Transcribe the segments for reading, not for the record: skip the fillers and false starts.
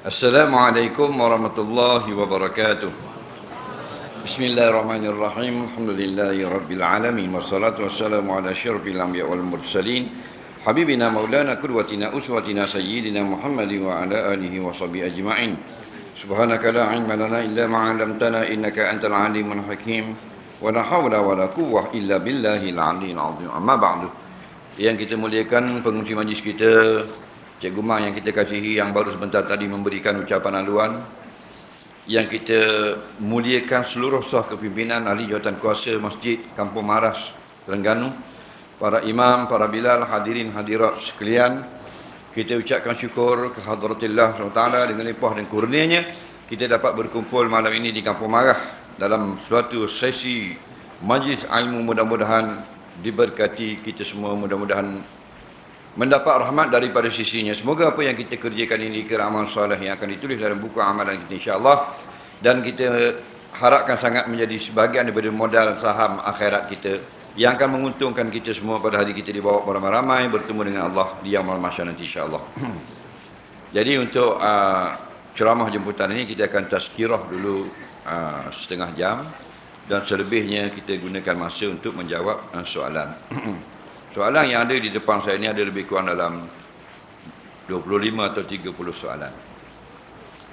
Assalamualaikum warahmatullahi wabarakatuh. Bismillahirrahmanirrahim. Alhamdulillahi rabbil alamin. Wassalatu wassalamu ala asyrafil anbiya wal mursalin. Habibina maulana qudwatina uswatina sayyidina Muhammadin wa ala alihi wa sahbihi ajma'in. Subhanaka la ilma lana illa ma 'allamtana innaka antal alimul hakim. Wa la haula wa la quwwata illa billahil aliyyil azim. Amma ba'du. Yang kita muliakan pengurusi majlis kita, Cikgu Mak yang kita kasihi, yang baru sebentar tadi memberikan ucapan haluan, yang kita muliakan seluruh sah kepimpinan ahli jawatan kuasa Masjid Kampung Maras, Terengganu, para imam, para bilal, hadirin hadirat sekalian, kita ucapkan syukur ke hadratillah SWT dengan limpah dan kurnianya kita dapat berkumpul malam ini di Kampung Maras dalam suatu sesi majlis ilmu. Mudah-mudahan diberkati kita semua, mudah-mudahan mendapat rahmat daripada sisinya. Semoga apa yang kita kerjakan ini kira amal soleh yang akan ditulis dalam buku amalan kita insya-Allah, dan kita harapkan sangat menjadi sebahagian daripada modal saham akhirat kita yang akan menguntungkan kita semua pada hari kita dibawa beramai-ramai bertemu dengan Allah di yaumul mahsyar nanti insya-Allah. Jadi untuk ceramah jemputan ini kita akan tazkirah dulu setengah jam, dan selebihnya kita gunakan masa untuk menjawab soalan. Soalan yang ada di depan saya ini ada lebih kurang dalam 25 atau 30 soalan.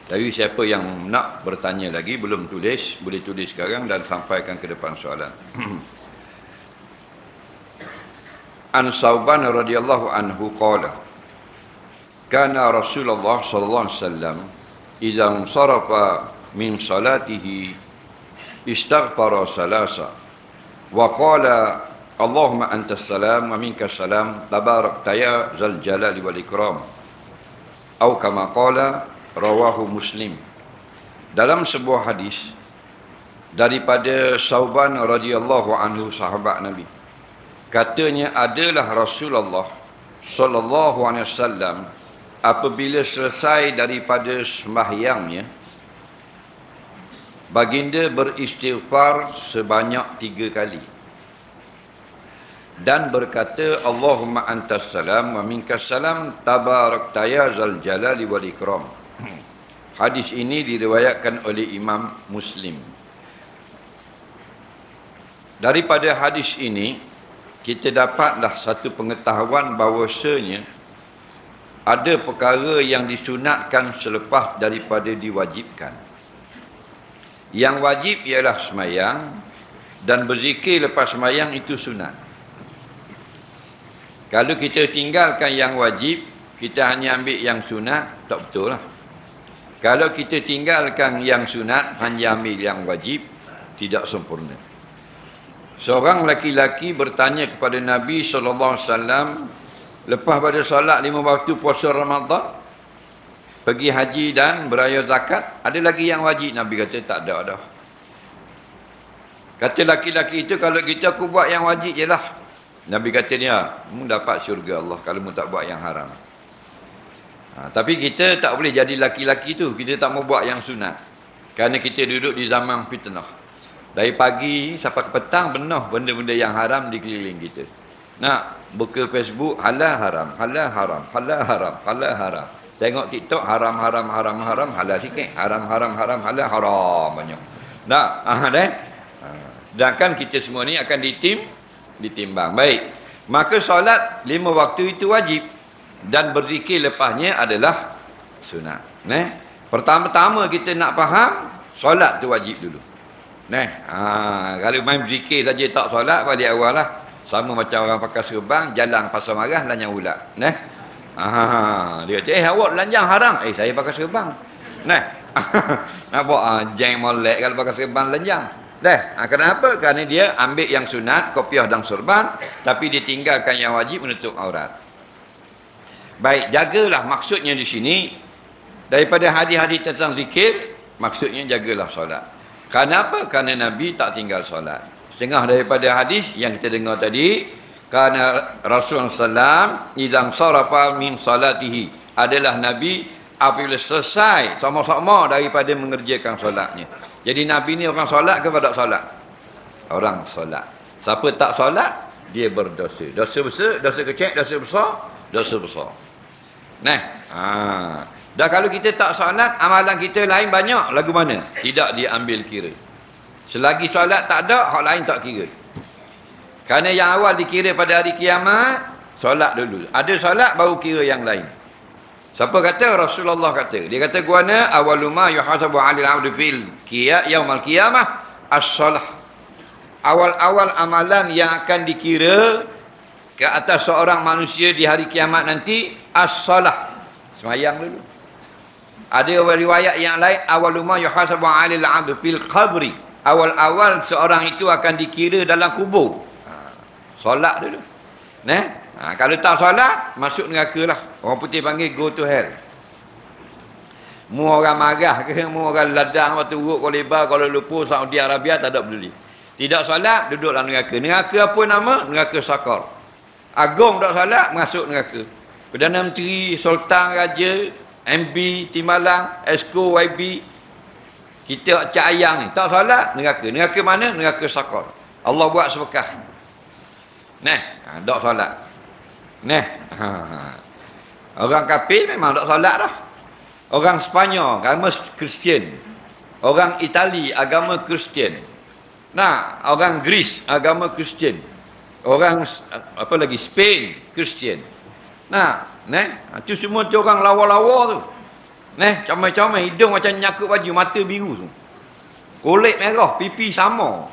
Tapi siapa yang nak bertanya lagi, belum tulis, boleh tulis sekarang dan sampaikan ke depan soalan. An Sauban radhiyallahu anhu qala, kana Rasulullah sallallahu alaihi wasallam idza sarafa min salatihi istaghfara salasa wa qala Allahumma antas salam wa minkas salam tabarakta ya zal jalali wal ikram, atau kama qala rawahu Muslim. Dalam sebuah hadis daripada Sauban radhiyallahu anhu, sahabat Nabi, katanya adalah Rasulullah sallallahu alaihi wasallam apabila selesai daripada sembahyangnya, baginda beristighfar sebanyak 3 kali dan berkata, Allahumma antas salam wa minkas salam tabarakta ya zal jalali wal ikram. Hadis ini diriwayatkan oleh Imam Muslim. Daripada hadis ini kita dapatlah satu pengetahuan bahawasanya ada perkara yang disunatkan selepas daripada diwajibkan. Yang wajib ialah semayang, dan berzikir lepas semayang itu sunat. Kalau kita tinggalkan yang wajib, kita hanya ambil yang sunat, tak betul lah. Kalau kita tinggalkan yang sunat, hanya ambil yang wajib, tidak sempurna. Seorang laki-laki bertanya kepada Nabi SAW, lepas pada solat 5 waktu puasa Ramadan, pergi haji dan beraya zakat, ada lagi yang wajib? Nabi kata tak ada dah. Kata laki-laki itu, kalau kita aku buat yang wajib je lah. Nabi kata dia, mu dapat syurga Allah kalau mu tak buat yang haram. Tapi kita tak boleh jadi laki-laki tu, kita tak mau buat yang sunat. Kerana kita duduk di zaman fitnah. Dari pagi sampai ke petang benar benda-benda yang haram di keliling kita. Nak buka Facebook, halal haram, halal haram, halal haram, halal haram. Tengok TikTok, haram haram haram haram, halal sikit, haram haram haram, halal haram banyak. Nak, sedangkan kita semua ni akan ditimbang. Baik, maka solat 5 waktu itu wajib, dan berzikir lepasnya adalah sunat. Pertama-tama kita nak faham solat tu wajib dulu. Kalau main berzikir saja tak solat, balik awal lah. Sama macam orang pakai serban jalan pasar marah lanjang ulat. Dia kata, awak lanjang haram. Saya pakai serban. Nak buat jeng molek kalau pakai serban lanjang. Kenapa? Kerana dia ambil yang sunat, kopiah dan sorban, tapi ditinggalkan yang wajib menutup aurat. Baik, jagalah maksudnya di sini. Daripada hadis-hadis tentang zikir, maksudnya jagalah solat. Kenapa? Kerana Nabi tak tinggal solat. Setengah daripada hadis yang kita dengar tadi, kerana Rasulullah SAW idang sarafa min salatihi, adalah Nabi apabila selesai sama-sama daripada mengerjakan solatnya. Jadi Nabi ni orang solat ke tak solat? Orang solat. Siapa tak solat, dia berdosa. Dosa besar, dosa kecil, dosa besar, dosa besar. Nah, dah kalau kita tak solat, amalan kita lain banyak, lagu mana? Tidak diambil kira. Selagi solat tak ada, hak lain tak kira. Kerana yang awal dikira pada hari kiamat, solat dulu. Ada solat baru kira yang lain. Siapa kata? Rasulullah kata. Dia kata guana awaluma yuhasabu 'alal 'abdi fil yaumil qiyamah as-salah. Awal-awal amalan yang akan dikira ke atas seorang manusia di hari kiamat nanti as-salah. Semayang dulu. Ada riwayat yang lain awaluma yuhasabu 'alal 'abdi fil qabri. Awal-awal seorang itu akan dikira dalam kubur. Solat dulu. Kalau tak solat, masuk neraka lah. Orang putih panggil go to hell. Mu orang marah ke, mu orang ladang waktu urut Kuala Lebar, Kuala Lumpur, Saudi Arabia, tak ada peduli. Tidak solat, duduk dalam neraka. Neraka apa nama? Neraka Sakar. Agung tak solat, masuk neraka. Perdana Menteri, Sultan, Raja, MB, Timbalang, Esko, YB, kita cak ayang ni, tak solat, neraka. Neraka mana? Neraka Sakar. Allah buat sebekah. Tak solat. Orang kafir memang tak solat dah. Orang Sepanyol, agama Kristian. Orang Itali, agama Kristian. Orang Greece, agama Kristian. Orang apa lagi? Spain, Kristian. Itu semua tu orang lawa-lawa tu. Comel-comel, hidung macam nyakut baju, mata biru tu. Kulit merah, pipi sama.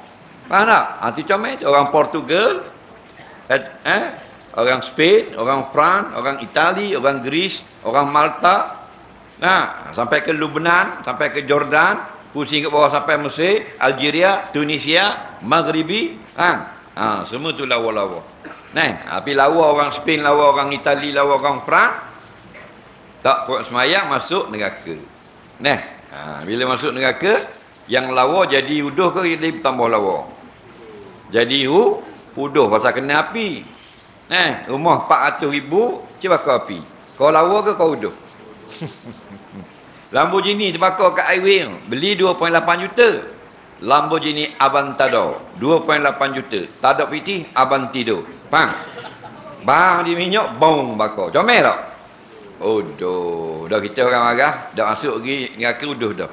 Faham tak? Itu comel tu. Orang Portugal, orang Spain, orang France, orang Itali, orang Greece, orang Malta. Sampai ke Lebanon, sampai ke Jordan, pusing ke bawah sampai Mesir, Algeria, Tunisia, Maghribi, semua tu lawa-lawa. Tapi lawa orang Spain, lawa orang Itali, lawa orang France, tak kuat semayang, masuk neraka. Bila masuk neraka, yang lawa jadi uduh ke jadi tambah lawa? Jadi uduh pasal kena api. Rumah 400,000 terbakar api. Kau lawa ke kau uduh? Lamborghini terbakar kat highway, beli 2.8 juta. Lamborghini Aventador 2.8 juta. Tak ada piti, Aventador. Faham? Bang di minyak, bong bakar. Comel tak? Uduh. Dah kita orang marah, dah masuk pergi neraka uduh dah.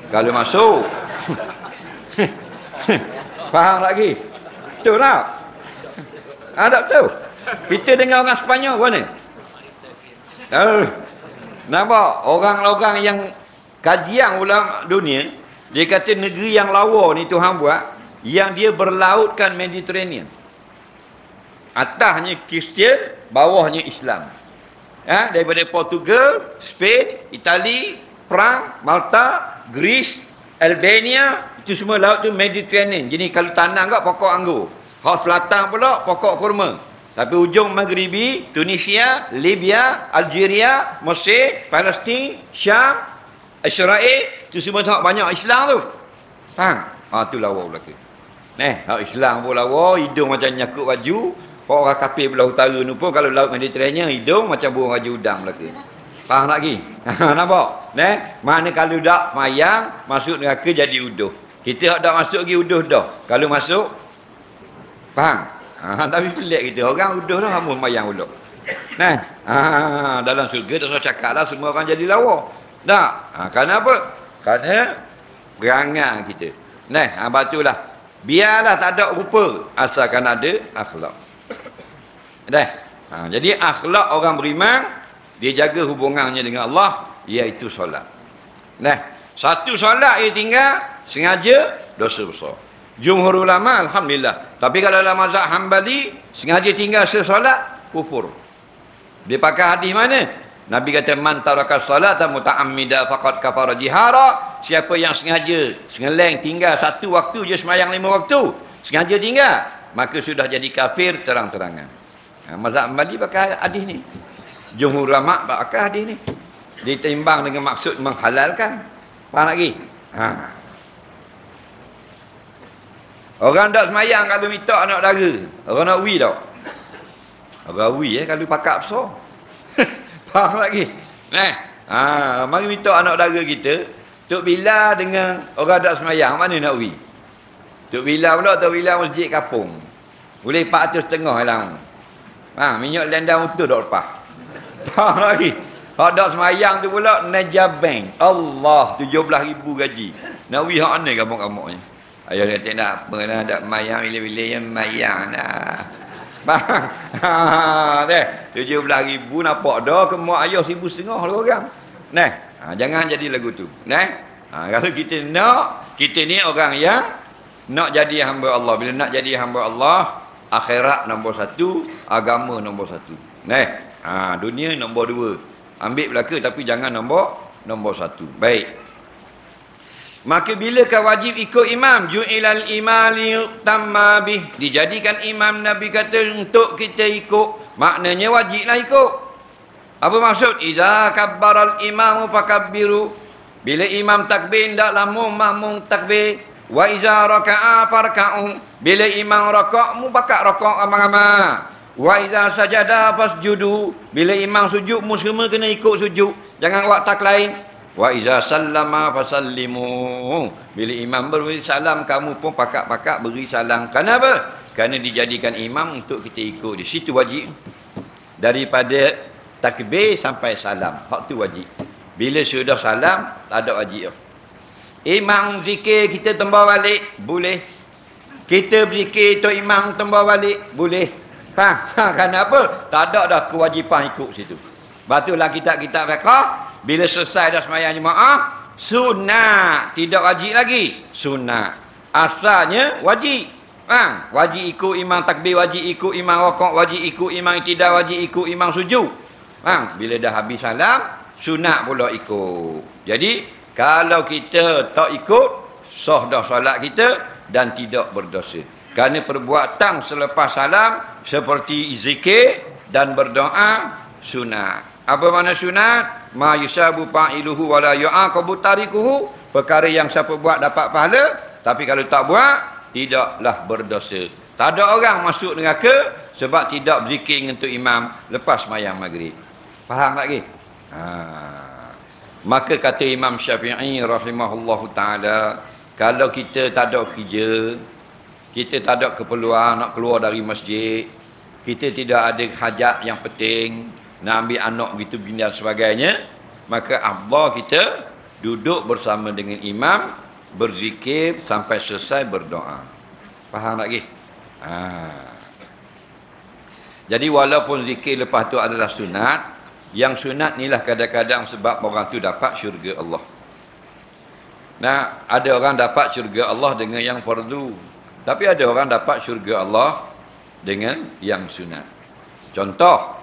Kalau masuk faham lagi? Betul tak? Tak betul? Kita dengar orang Sepanyol mana? Nampak? Orang-orang yang kajian ulama dunia, dia kata negeri yang lawa ni Tuhan buat, yang dia berlautkan Mediterranean. Atasnya Kristian, bawahnya Islam. Daripada Portugal, Spain, Itali, France, Malta, Greece, Albania, itu semua laut tu Mediterranean. Jadi kalau tanam kat pokok anggur. Hak selatan pula pokok kurma. Tapi ujung Maghribi, Tunisia, Libya, Algeria, Mesir, Palestin, Syam, Israel, itu semua tak banyak Islam tu. Faham? Tu lawa belaka. Hak Islam pun lawa, hidung macam nyakut baju. Orang kafir belah utara ni pun kalau laut Mediterranean, hidung macam burung raja udang belaka. Faham lagi? Nampak? Mana kalau tak mayang, masuk neraka jadi uduh. Kita tak masuk lagi uduh dah. Kalau masuk, faham? Tapi pelik kita. Orang uduh dah, hamun mayang uduh. Dalam surga, tak usah cakap lah, semua orang jadi lawa. Tak? Kerana apa? Kerana perangai kita. Batulah. Biarlah tak ada rupa, asalkan ada akhlak. Jadi akhlak orang beriman, dia jaga hubungannya dengan Allah, iaitu solat. Satu solat dia tinggal, sengaja, dosa besar. Jumhur ulama, alhamdulillah. Tapi kalau dalam mazhab Hambali, sengaja tinggal sesolat, kufur. Dia pakai hadis mana? Nabi kata, man taraka salata muta'ammida faqad kafara jihara. Siapa yang sengaja, sengeleng, tinggal satu waktu je semayang 5 waktu, sengaja tinggal, maka sudah jadi kafir terang-terangan. Mazhab Hambali pakai hadis ni. Jumhur ulama pakai hadis ni. Ditimbang dengan maksud menghalalkan. Faham lagi? Orang tak semayang kalau minta anak dara. Orang nak wi tak? Orang wi kalau pakak besar. Faham lagi? Mari minta anak dara kita. Tok Bila dengan orang tak semayang, mana nak wi? Tok Bila pula, Tok Bila masjid kapung. Boleh 400 setengah hilang. Minyak landang untuk tak lepas. Faham lagi? Hak dak semayang tu pula Najabang. Allah 17,000 gaji. Nak wi hak ni gamuk-gamuknya. Ayah kata nak apa nak dak mayang bila-bila yang mayang dah. Bang. Ha deh 17,000 nampak dah ke mak ayah 1,500 lah orang. Nah, jangan jadi lagu tu. Nah. Kalau kita nak, kita ni orang yang nak jadi hamba Allah. Bila nak jadi hamba Allah, akhirat nombor 1, agama nombor 1. Nah, dunia nombor 2. Ambil belaka tapi jangan nombor 1. Baik. Maka bilakah wajib ikut imam? Ju'ilal imali tamma bih. Dijadikan imam, Nabi kata untuk kita ikut. Maknanya wajiblah ikut. Apa maksud? Iza kabbaral imamu fakabbiru. Bila imam takbir, hendaklah makmum takbir. Wa iza raka'a farka'u. Bila imam raka', mu bakak raka' ramai-ramai. Wa iza sajada fasjudu. Bila imam sujud, mu semua kena ikut sujud. Jangan buat tak lain. Wa iza sallama fasallimu. Bila imam beri salam, kamu pun pakak-pakak beri salam. Kenapa? Kerana dijadikan imam untuk kita ikut. Di situ wajib. Daripada takbir sampai salam. Hak tu wajib. Bila sudah salam, tak ada wajib. Imam zikir, kita tembak balik, boleh. Kita berzikir, tu imam tembak balik, boleh. Faham? Kenapa? Tak ada dah kewajipan ikut situ. Batulah kitab-kitab fiqh. Bila selesai dah sembahyang jemaah, sunat. Tidak wajib lagi. Sunat. Asalnya wajib. Wajib ikut imam takbir, wajib ikut imam rakaat, wajib ikut imam iktidal, wajib ikut imam sujud. Bila dah habis salam, sunat pula ikut. Jadi, kalau kita tak ikut, sah dah solat kita dan tidak berdosa. Kerana perbuatan selepas salam seperti zikir dan berdoa sunat. Apa makna sunat? Ma yusabu fa'iluhu wa la yu'aqabu tarikuhu. Perkara yang siapa buat dapat pahala, tapi kalau tak buat, tidaklah berdosa. Tak ada orang masuk neraka sebab tidak berzikir untuk imam lepas sembahyang maghrib. Faham lagi? Maka kata Imam Syafi'i rahimahullahu ta'ala, kalau kita tak ada kerja, kita tak ada keperluan nak keluar dari masjid, kita tidak ada hajat yang penting, nak ambil anak gitu begini dan sebagainya, maka afdal kita duduk bersama dengan imam, berzikir sampai selesai berdoa. Faham lagi? Jadi walaupun zikir lepas tu adalah sunat, yang sunat inilah kadang-kadang sebab orang tu dapat syurga Allah. Nah, ada orang dapat syurga Allah dengan yang fardu, tapi ada orang dapat syurga Allah dengan yang sunat. Contoh,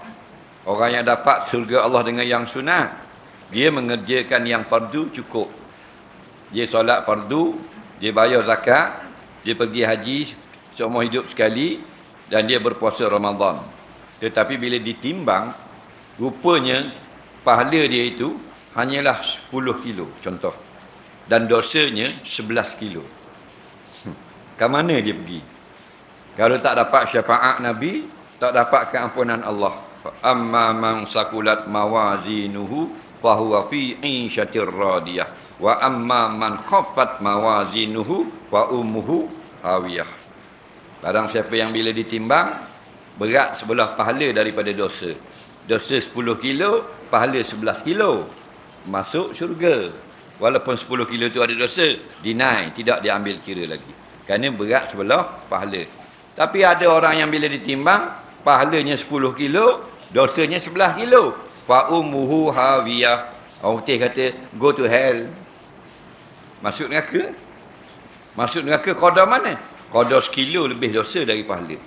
orang yang dapat syurga Allah dengan yang sunat, dia mengerjakan yang fardu cukup. Dia solat fardu, dia bayar zakat, dia pergi haji seumur hidup sekali, dan dia berpuasa Ramadan. Tetapi bila ditimbang, rupanya pahala dia itu hanyalah 10 kilo contoh. Dan dosanya 11 kilo. Ke mana dia pergi? Kalau tak dapat syafaat Nabi, tak dapat keampunan Allah. Amma man sakulat mawazinuhu fahuwa fi 'ishatir radiyah. Wa amma man khaffat mawazinuhu fa ummuhu hawiyah. Barang siapa yang bila ditimbang berat sebelah pahala daripada dosa. Dosa 10 kilo, pahala 11 kilo. Masuk syurga. Walaupun 10 kilo itu ada dosa, deny, tidak diambil kira lagi. Kerana berat sebelah pahala. Tapi ada orang yang bila ditimbang, pahalanya 10 kilo, dosanya 11 kilo. Fa ummuhu hawiyah. Orang putih kata, go to hell. Masuk neraka. Masuk neraka qadar mana? Qadar sekilo lebih dosa dari pahala.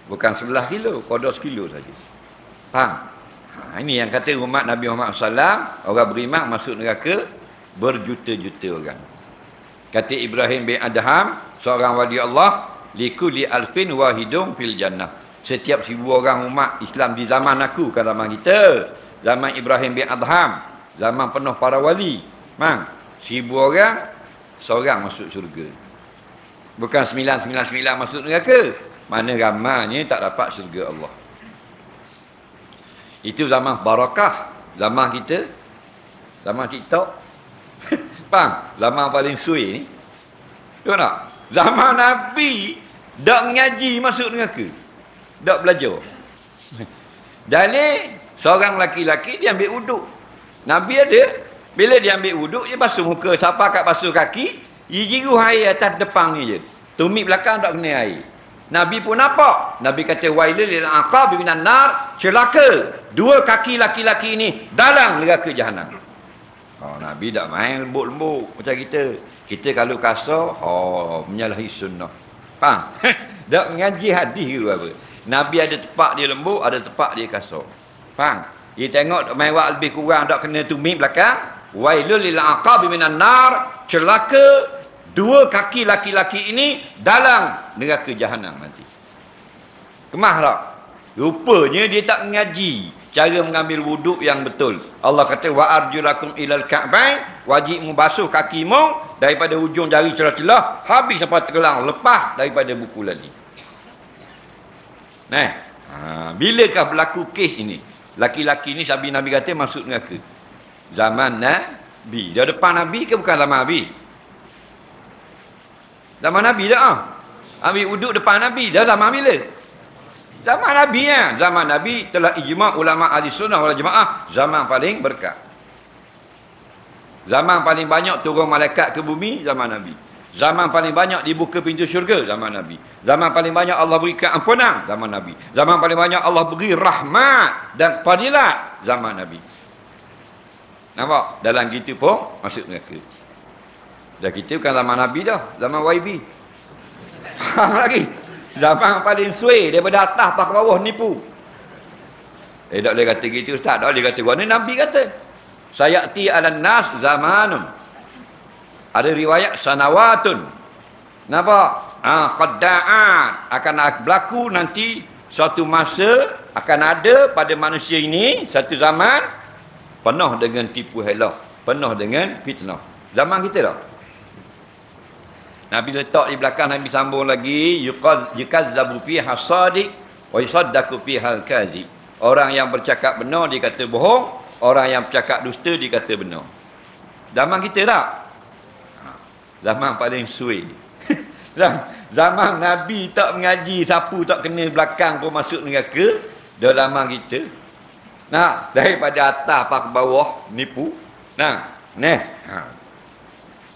Bukan 11 kilo, qadar sekilo saja. Faham? Ini yang kata umat Nabi Muhammad SAW, orang beriman masuk neraka berjuta-juta orang. Kata Ibrahim bin Adham, seorang wali Allah, likulli alfin wahidun fil jannah. Setiap 1000 orang umat Islam di zaman aku, kan zaman kita, zaman Ibrahim bin Adham, zaman penuh para wali, 1000 orang, seorang masuk syurga. Bukan 999 masuk neraka. Mana ramainya tak dapat syurga Allah. Itu zaman barakah. Zaman kita, zaman TikTok. Faham? Zaman paling suai ni. Tahu tak? Zaman Nabi tak ngaji masuk neraka. Tak belajar. Dalil Seorang laki-laki dia ambil wuduk. Nabi ada, bila dia ambil wuduk, dia basuh muka, siapa kat basuh kaki, dia jiru air atas depan ni je. Tumit belakang tak kena air. Nabi pun nampak. Nabi kata, wailul lil aqab minan nar, celaka dua kaki laki-laki ini dalam neraka jahanam. Nabi tak main lembut-lembut macam kita. Kita kalau kasar, menyalahi sunnah. Faham? Tak mengaji hadis ke apa. Nabi ada tepak dia lembut, ada tepak dia kasar. Faham? Dia tengok main wak lebih kurang tak kena tumit belakang. Wailul lil aqab minan nar, celaka dua kaki laki-laki ini dalam neraka jahanam nanti. Kemah tak? Rupanya dia tak mengaji cara mengambil wuduk yang betul. Allah kata wa arjulakum ilal ka'bain, wajib membasuh kakimu daripada hujung jari celah-celah habis sampai tergelang, lepas daripada buku lali. Bilakah berlaku kes ini? Laki-laki ni Nabi kata masuk neraka. Zaman Nabi. Dia depan Nabi ke bukan zaman Nabi? Zaman Nabi dah. Ambil wuduk depan Nabi. Dah zaman bila? Zaman Nabi ya. Zaman Nabi telah ijma' ulama ahli sunnah wal jamaah. Zaman paling berkat. Zaman paling banyak turun malaikat ke bumi, zaman Nabi. Zaman paling banyak dibuka pintu syurga, zaman Nabi. Zaman paling banyak Allah beri keampunan, zaman Nabi. Zaman paling banyak Allah beri rahmat dan fadilat, zaman Nabi. Nampak? Dalam gitu pun masuk neraka. Dah kita bukan zaman Nabi dah, zaman YB. Lagi. Zaman paling suai daripada atas ke bawah nipu. Tak boleh kata gitu ustaz. Tak boleh kata gua ni Nabi kata. Sayati alan nas zamanun. Ada riwayat sanawatun. Nampak? Khadda'at akan berlaku nanti suatu masa akan ada pada manusia ini satu zaman penuh dengan tipu helah, penuh dengan fitnah. Zaman kita dah. Nabi letak di belakang, Nabi sambung lagi, yukazzabu fiha sadiq wa yusaddaqu fiha al-kazib. Orang yang bercakap benar dikata bohong, orang yang bercakap dusta dikata benar. Zaman kita tak? Zaman paling suai. Zaman Nabi tak mengaji, sapu tak kena belakang pun masuk neraka. Dah zaman kita. Daripada atas ke bawah nipu.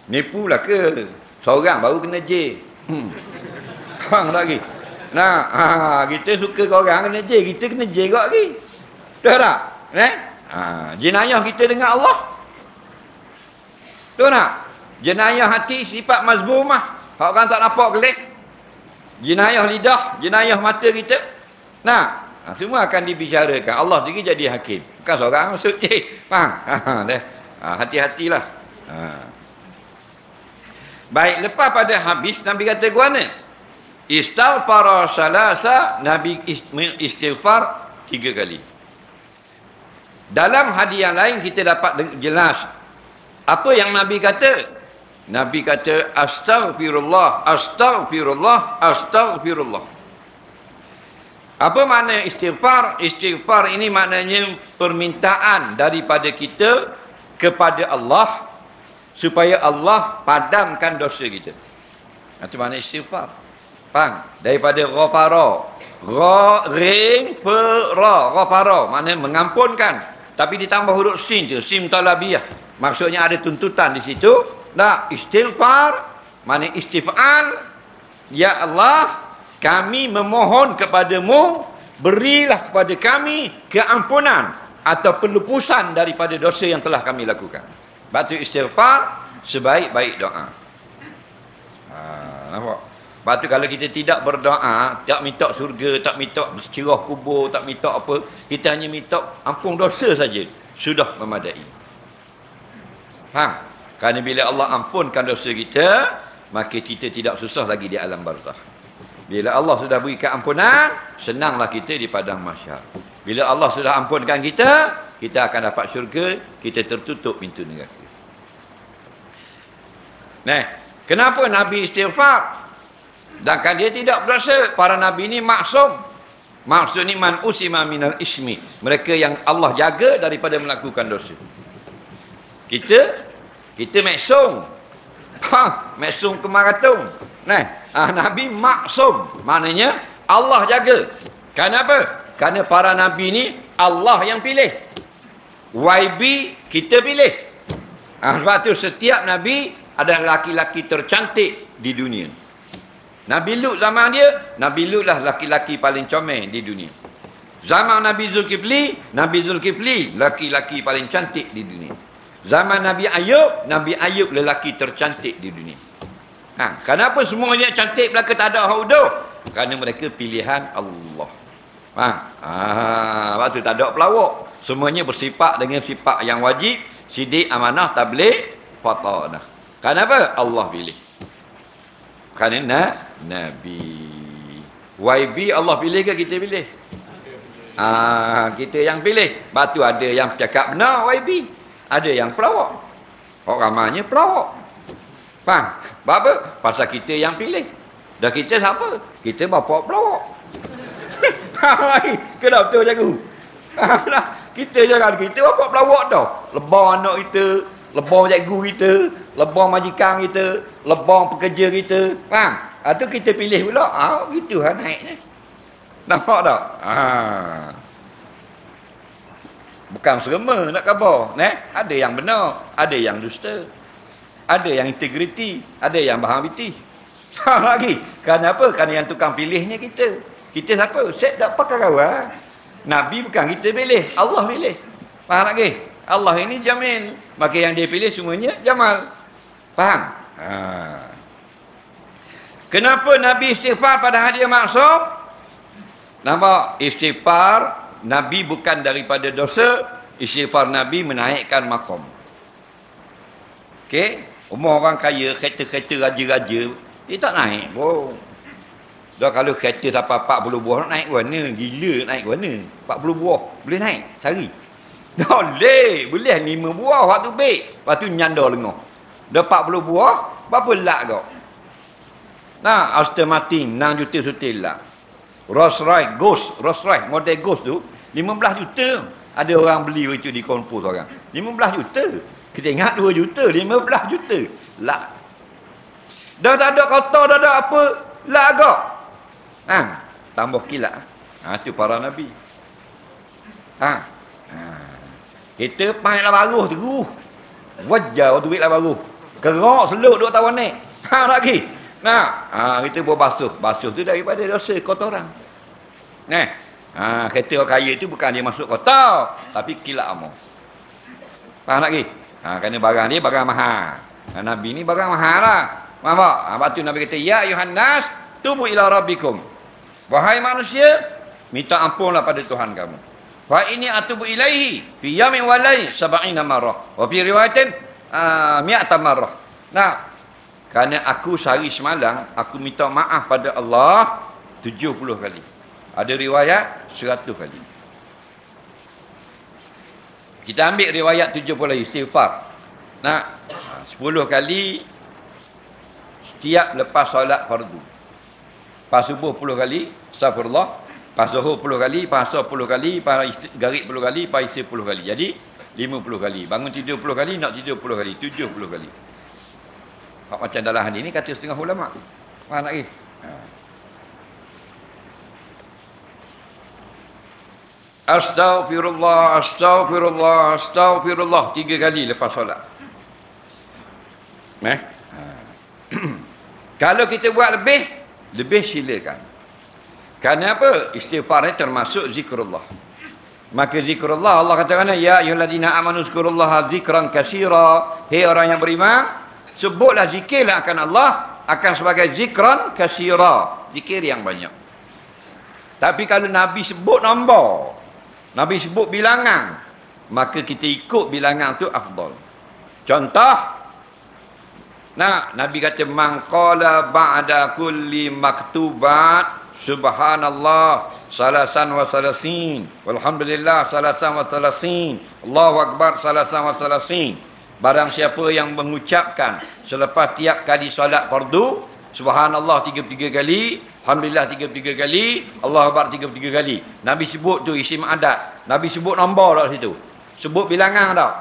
Nipu lah ke? Seorang baru kena J. Faham lagi? Kita suka ke orang kena J, kita kena J kot lagi. Betul tak? Jenayah kita dengan Allah. Betul tak? Jenayah hati sifat mazmumah. Orang tak nampak kelek. Jenayah lidah, jenayah mata kita. Semua akan dibicarakan. Allah sendiri jadi hakim. Bukan seorang masuk J. Faham? Hati-hatilah. Baik, lepas pada habis Nabi kata gua ni istighfar salasa, Nabi istighfar 3 kali. Dalam hadis yang lain kita dapat jelas apa yang Nabi kata. Nabi kata astaghfirullah, astaghfirullah, astaghfirullah. Apa makna istighfar? Istighfar ini maknanya permintaan daripada kita kepada Allah supaya Allah padamkan dosa kita. Itu makna istighfar. Faham? Daripada ghafara. Ghafara maknanya mengampunkan. Tapi ditambah huruf sin tu, sim talabiyah. Maksudnya ada tuntutan di situ. Istighfar maknanya istif'al. Ya Allah, kami memohon kepadamu, berilah kepada kami keampunan atau pelupusan daripada dosa yang telah kami lakukan. Batu istighfar sebaik-baik doa. Nampak? Batu kalau kita tidak berdoa, tak minta surga, tak minta cerah kubur, tak minta apa, kita hanya minta ampun dosa saja, sudah memadai. Faham? Kerana bila Allah ampunkan dosa kita, maka kita tidak susah lagi di alam barzakh. Bila Allah sudah beri keampunan, senanglah kita di padang mahsyar. Bila Allah sudah ampunkan kita, kita akan dapat syurga, kita tertutup pintu neraka. Kenapa Nabi istighfar? Sedangkan dia tidak berdosa. Para Nabi ini maksum. Maksud ni man usima minal ismi. Mereka yang Allah jaga daripada melakukan dosa. Kita maksum. Maksum kemaratung. Nabi maksum. Maknanya Allah jaga. Kenapa? Kerana para Nabi ini Allah yang pilih. YB kita pilih. Sebab tu setiap Nabi adalah laki-laki tercantik di dunia. Nabi Lut zaman dia, Nabi Lut lah laki-laki paling comel di dunia. Zaman Nabi Zulkifli laki-laki paling cantik di dunia. Zaman Nabi Ayub lelaki tercantik di dunia. Kenapa semua dia cantik belaka tak ada haudah? Kerana mereka pilihan Allah. Waktu tak ada pelawak. Semuanya bersifat dengan sifat yang wajib, sidik, amanah, tabligh, fatanah. Kenapa? Allah pilih. Kerana Nabi. YB Allah pilih ke kita pilih? Kita yang pilih. Lepas tu ada yang cakap benar YB. Ada yang pelawak. Orang ramanya pelawak. Faham? Sebab apa? Pasal kita yang pilih. Dah kita siapa? Kita bapa pelawak. Faham lagi? Kenapa betul cikgu? Kita jangan kita bapa pelawak dah. Lebang anak kita, lebang cikgu kita, lebang majikan kita, lebang pekerja kita. Faham? Itu kita pilih pula. Gitu lah naiknya. Nampak tak? Bukan serema nak khabar. Ada yang benar, ada yang dusta. Ada yang integriti, ada yang bahamiti. Faham lagi? Kenapa? Kerana yang tukang pilihnya kita. Kita siapa? Saya tak pakai kawan. Nabi bukan kita pilih, Allah pilih. Faham lagi? Allah ini jamin. Maka yang dia pilih semuanya jamal. Faham? Kenapa Nabi istighfar pada hari maksum? Nampak? Istighfar Nabi bukan daripada dosa. Istighfar Nabi menaikkan makom. Okey? Umur orang kaya, kereta-kereta raja-raja, dia tak naik pun. Dah kalau kereta sampai 40 buah nak naik ke mana? Gila naik ke mana? 40 buah boleh naik sehari? Boleh 5 buah waktu baik. Lepas tu nyanda lengah. Dah 40 buah, berapa lak kau? Aston Martin 6 juta sutil lak. Rolls Royce model Ghost tu 15 juta. Ada orang beli itu di Kuala seorang. 15 juta. Kita ingat 2 juta, 15 juta. Lak. Dah tak ada kotor, dah ada apa. Lak agak. Tambah kilat. Itu para Nabi. Kita paniklah baru teruh. Wajar duit lah baru. Kerak seluk 2 tahun ni. Lagi. Kita buat basuh. Basuh tu daripada dosa kotoran. Kereta orang kaya tu bukan dia masuk kotor, tapi kilat amal. Faham lagi? Kerana barang dia barang mahal. Nabi ni barang mahal lah. Faham tak? Lepas tu Nabi kata, Ya Yuhannas, tubu ila rabbikum. Wahai manusia, minta ampunlah pada Tuhan kamu. Wa ini atubu ilaihi fi yamin walai sab'ina marrah. Wa fi riwayatin mi'atan marrah. Kerana aku sehari semalam, aku minta maaf pada Allah 70 kali. Ada riwayat 100 kali. Kita ambil riwayat 70 kali istighfar. 10 kali setiap lepas solat fardu. Pas subuh 10 kali, astagfirullah. Pas zuhur 10 kali, pas asar 10 kali, pas garib 10 kali, pas isya 10 kali. Jadi 50 kali. Bangun tidur 10 kali, nak tidur 10 kali, 70 kali. Macam dalam hadis ni kata setengah ulama. Faham lagi? Astaghfirullah, astaghfirullah, astaghfirullah 3 kali lepas solat. Kalau kita buat lebih silakan. Kerana apa? Istighfar ni termasuk zikrullah. Maka zikrullah Allah katakan, ya ayyuhallazina amanu zkurullaha zikran katsira. Hei orang yang beriman, sebutlah zikirlah akan Allah akan sebagai zikran katsira, zikir yang banyak. Tapi kalau Nabi sebut nombor, Nabi sebut bilangan, maka kita ikut bilangan tu afdal. Contoh, Nabi kata man qala ba'da kulli maktubat subhanallah salasan wa salasin walhamdulillah salasan wa salasin Allahu akbar salasan wa salasin. Barang siapa yang mengucapkan selepas tiap kali solat fardu subhanallah 33 kali, alhamdulillah 33 kali, Allahu akbar 33 kali. Nabi sebut tu isim adat. Nabi sebut nombor kat situ. Sebut bilangan tak?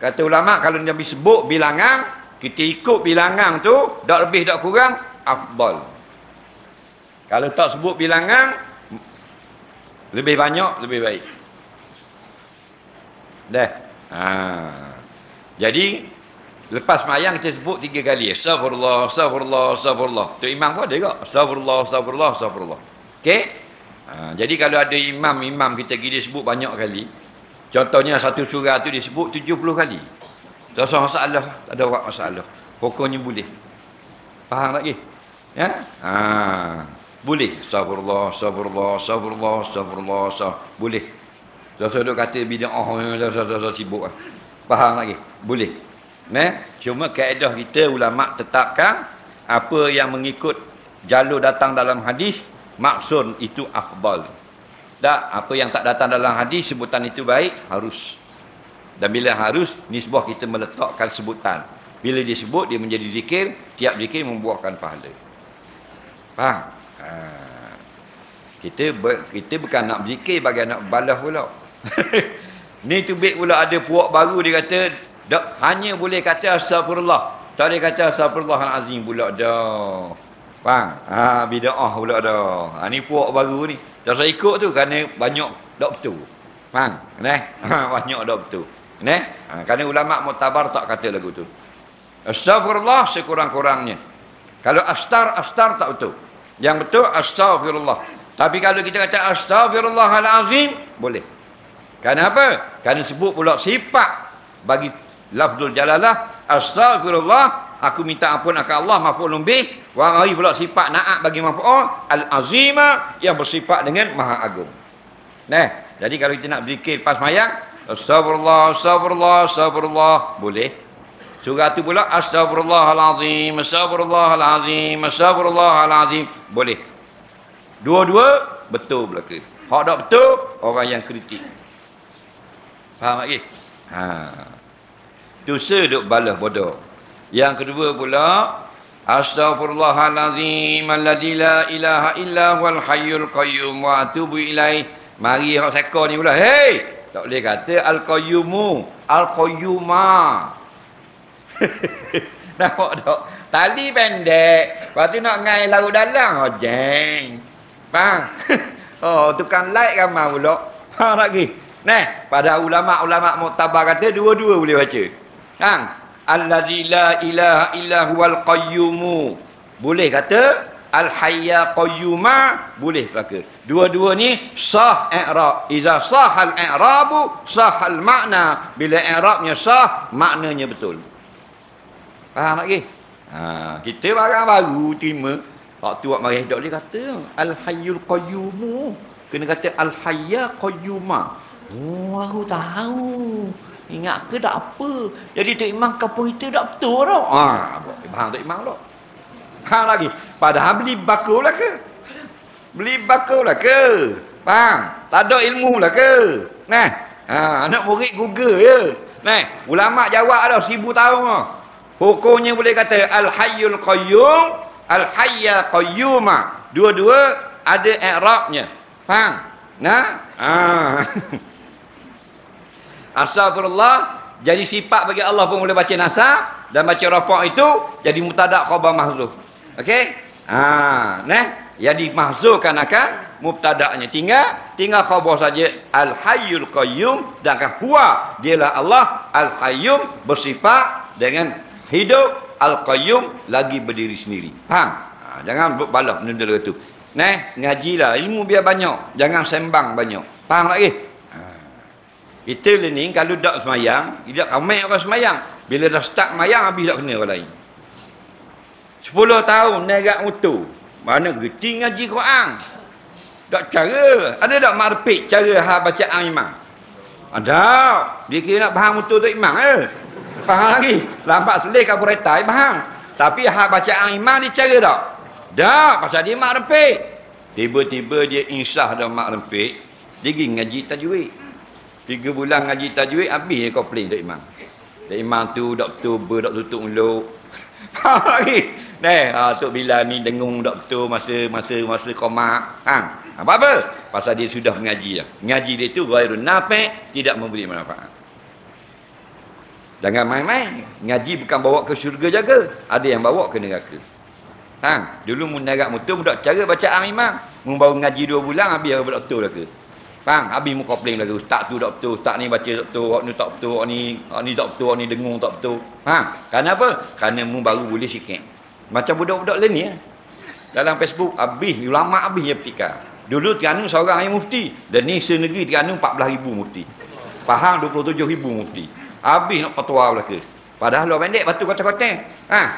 Kata ulama kalau Nabi sebut bilangan, kita ikut bilangan tu, tak lebih tak kurang, afdal. Kalau tak sebut bilangan, lebih banyak, lebih baik. Dah. Ha. Jadi lepas sembahyang kita sebut 3 kali. Astagfirullah, astagfirullah, astagfirullah. Tu imam pun ada tak? Astagfirullah, astagfirullah, astagfirullah. Okey? Jadi kalau ada imam kita pergi dia sebut banyak kali. Contohnya satu surah tu disebut 70 kali. Tak ada masalah, tak ada masalah. Pokoknya boleh. Faham lagi? Ya? Boleh. Astagfirullah, astagfirullah, astagfirullah, astagfirullah, astagfirullah. Boleh. Saya duk kata bid'ah, saya sibuk. Faham lagi? Boleh. Cuma kaedah kita ulama tetapkan apa yang mengikut jalur datang dalam hadis, maksud itu afdal. Tak, apa yang tak datang dalam hadis sebutan itu baik, harus. Dan bila harus, nisbah kita meletakkan sebutan. Bila disebut dia menjadi zikir, tiap zikir membuahkan pahala. Faham? Kita bukan nak zikir bagi nak balas pula. Ni tubik pula ada puak baru dia kata hanya boleh kata astagfirullah. Tak boleh kata astagfirullahalazim pula dah. Faham? Bid'ah pula dah. Ni puak baru ni. Dah saya ikut tu kerana banyak tak betul. Faham? Banyak tak betul. Kerana ulama muktabar tak kata lagu tu. Astagfirullah sekurang-kurangnya. Kalau astar tak betul. Yang betul astagfirullah. Tapi kalau kita kata astagfirullahalazim boleh. Kenapa? Kerana sebut pula sifat bagi lafzul jalalah astagfirullah, aku minta ampun akan Allah maf'ulun bih, wa mari pula sifat na'at bagi maf'ul al-azima yang bersifat dengan maha agung. Jadi kalau kita nak berzikir pas sembahyang astagfirullah, astagfirullah, astagfirullah boleh. Surah tu pula astagfirullahalazim, astagfirullahalazim, astagfirullahalazim boleh. Dua-dua betul belaka. Hak tak betul orang yang kritik. Faham lagi? Dosa duk balas bodoh. Yang kedua pula astaghfirullahalazim alladzi la ilaha illa huwal hayyul qayyum wa atubu ilaih. Mari hak seka ni pula. Hei, tak boleh kata al-qayyumu, al-qayyuma. Nampak tak? Tali pendek. Lepas tu nak ngai laut dalam. Jeng. Faham? Tukang like ramai pula. Faham lagi? Pada ulama-ulama muktabar kata dua-dua boleh baca. Allazi la ilaha illa huwal qayyumu. Boleh kata al-hayya qayyuma, boleh belaka. Dua-dua ni sah i'rab. Iza sahal i'rabu sahal makna. Bila i'rabnya sah, maknanya betul. Faham lagi? Kita barang baru terima. Waktu buat marih tak boleh kata al-hayyul qayyumu. Kena kata al-hayya qayyuma. Aku tahu. Ingat ke tak apa. Jadi Tok Imam kampung kita tak betul tau. Faham Tok Imam tak? Faham lagi? Padahal beli bakul lah ke? Beli bakul lah ke? Faham? Tak ada ilmu lah ke? Anak murid Google je. Ulama jawab dah 1000 tahun lah. Hukumnya boleh kata al-hayyul qayyum, al-hayya qayyuma. Dua-dua ada i'rabnya. Faham? Astagfirullah jadi sifat bagi Allah pun boleh baca nasab dan baca rafa' itu jadi mubtada' khabar mahzuf. Okey? Jadi mahzufkan akan mubtada'nya. Tinggal khabar saja al-hayyul qayyum dan huwa dialah Allah al-qayyum bersifat dengan hidup, al-qayyum lagi berdiri sendiri. Faham? Jangan balas benda tu. Ngajilah ilmu biar banyak, jangan sembang banyak. Faham lagi? Kita ni kalau tak semayang, tidak ramai orang semayang. Bila dah start semayang, habis tak kena orang lain. 10 tahun naik motor, mana gerti ngaji Quran. Tak cara. Ada tak marpik cara bacaan imam? Ada. Dia kira nak faham motor tu imam faham lagi. Lambat selih kabur retai faham. Tapi bacaan imam dia cara tak? Tak, pasal dia mak rempik. Tiba-tiba dia insah dah mak rempik, dia pergi ngaji tajwid. 3 bulan ngaji tajwid, habis dia komplain Tok Imam. Tok Imam tu tak betul, tak tutup mulut. Faham lagi? Tok Bilal ni dengung tak betul masa komak. Apa-apa? Pasal dia sudah mengaji dah. Ngaji dia tu ghairun nafi', tidak memberi manfaat. Jangan main-main. Ngaji bukan bawa ke syurga jaga. Ada yang bawa ke neraka. Dulu mun naik motor, mudah cara bacaan imam. Mun baru ngaji 2 bulan, habis betul lah ke? Faham? Habis mu komplain lagi. Ustaz tu tak betul. Ustaz ni baca tak betul. Hak ni tak betul. Hak ni tak betul. Hak ni dengung tak betul. Faham? Kenapa? Kerana mu baru boleh sikit. Macam budak-budak lain ni. Dalam Facebook, habis. Ulama habis je petika. Dulu Terengganu seorang yang mufti. Dan ni senegeri Terengganu 14,000 mufti. Pahang 27,000 mufti. Habis nak fatwa belaka. Padahal luar pendek batu kota-kota.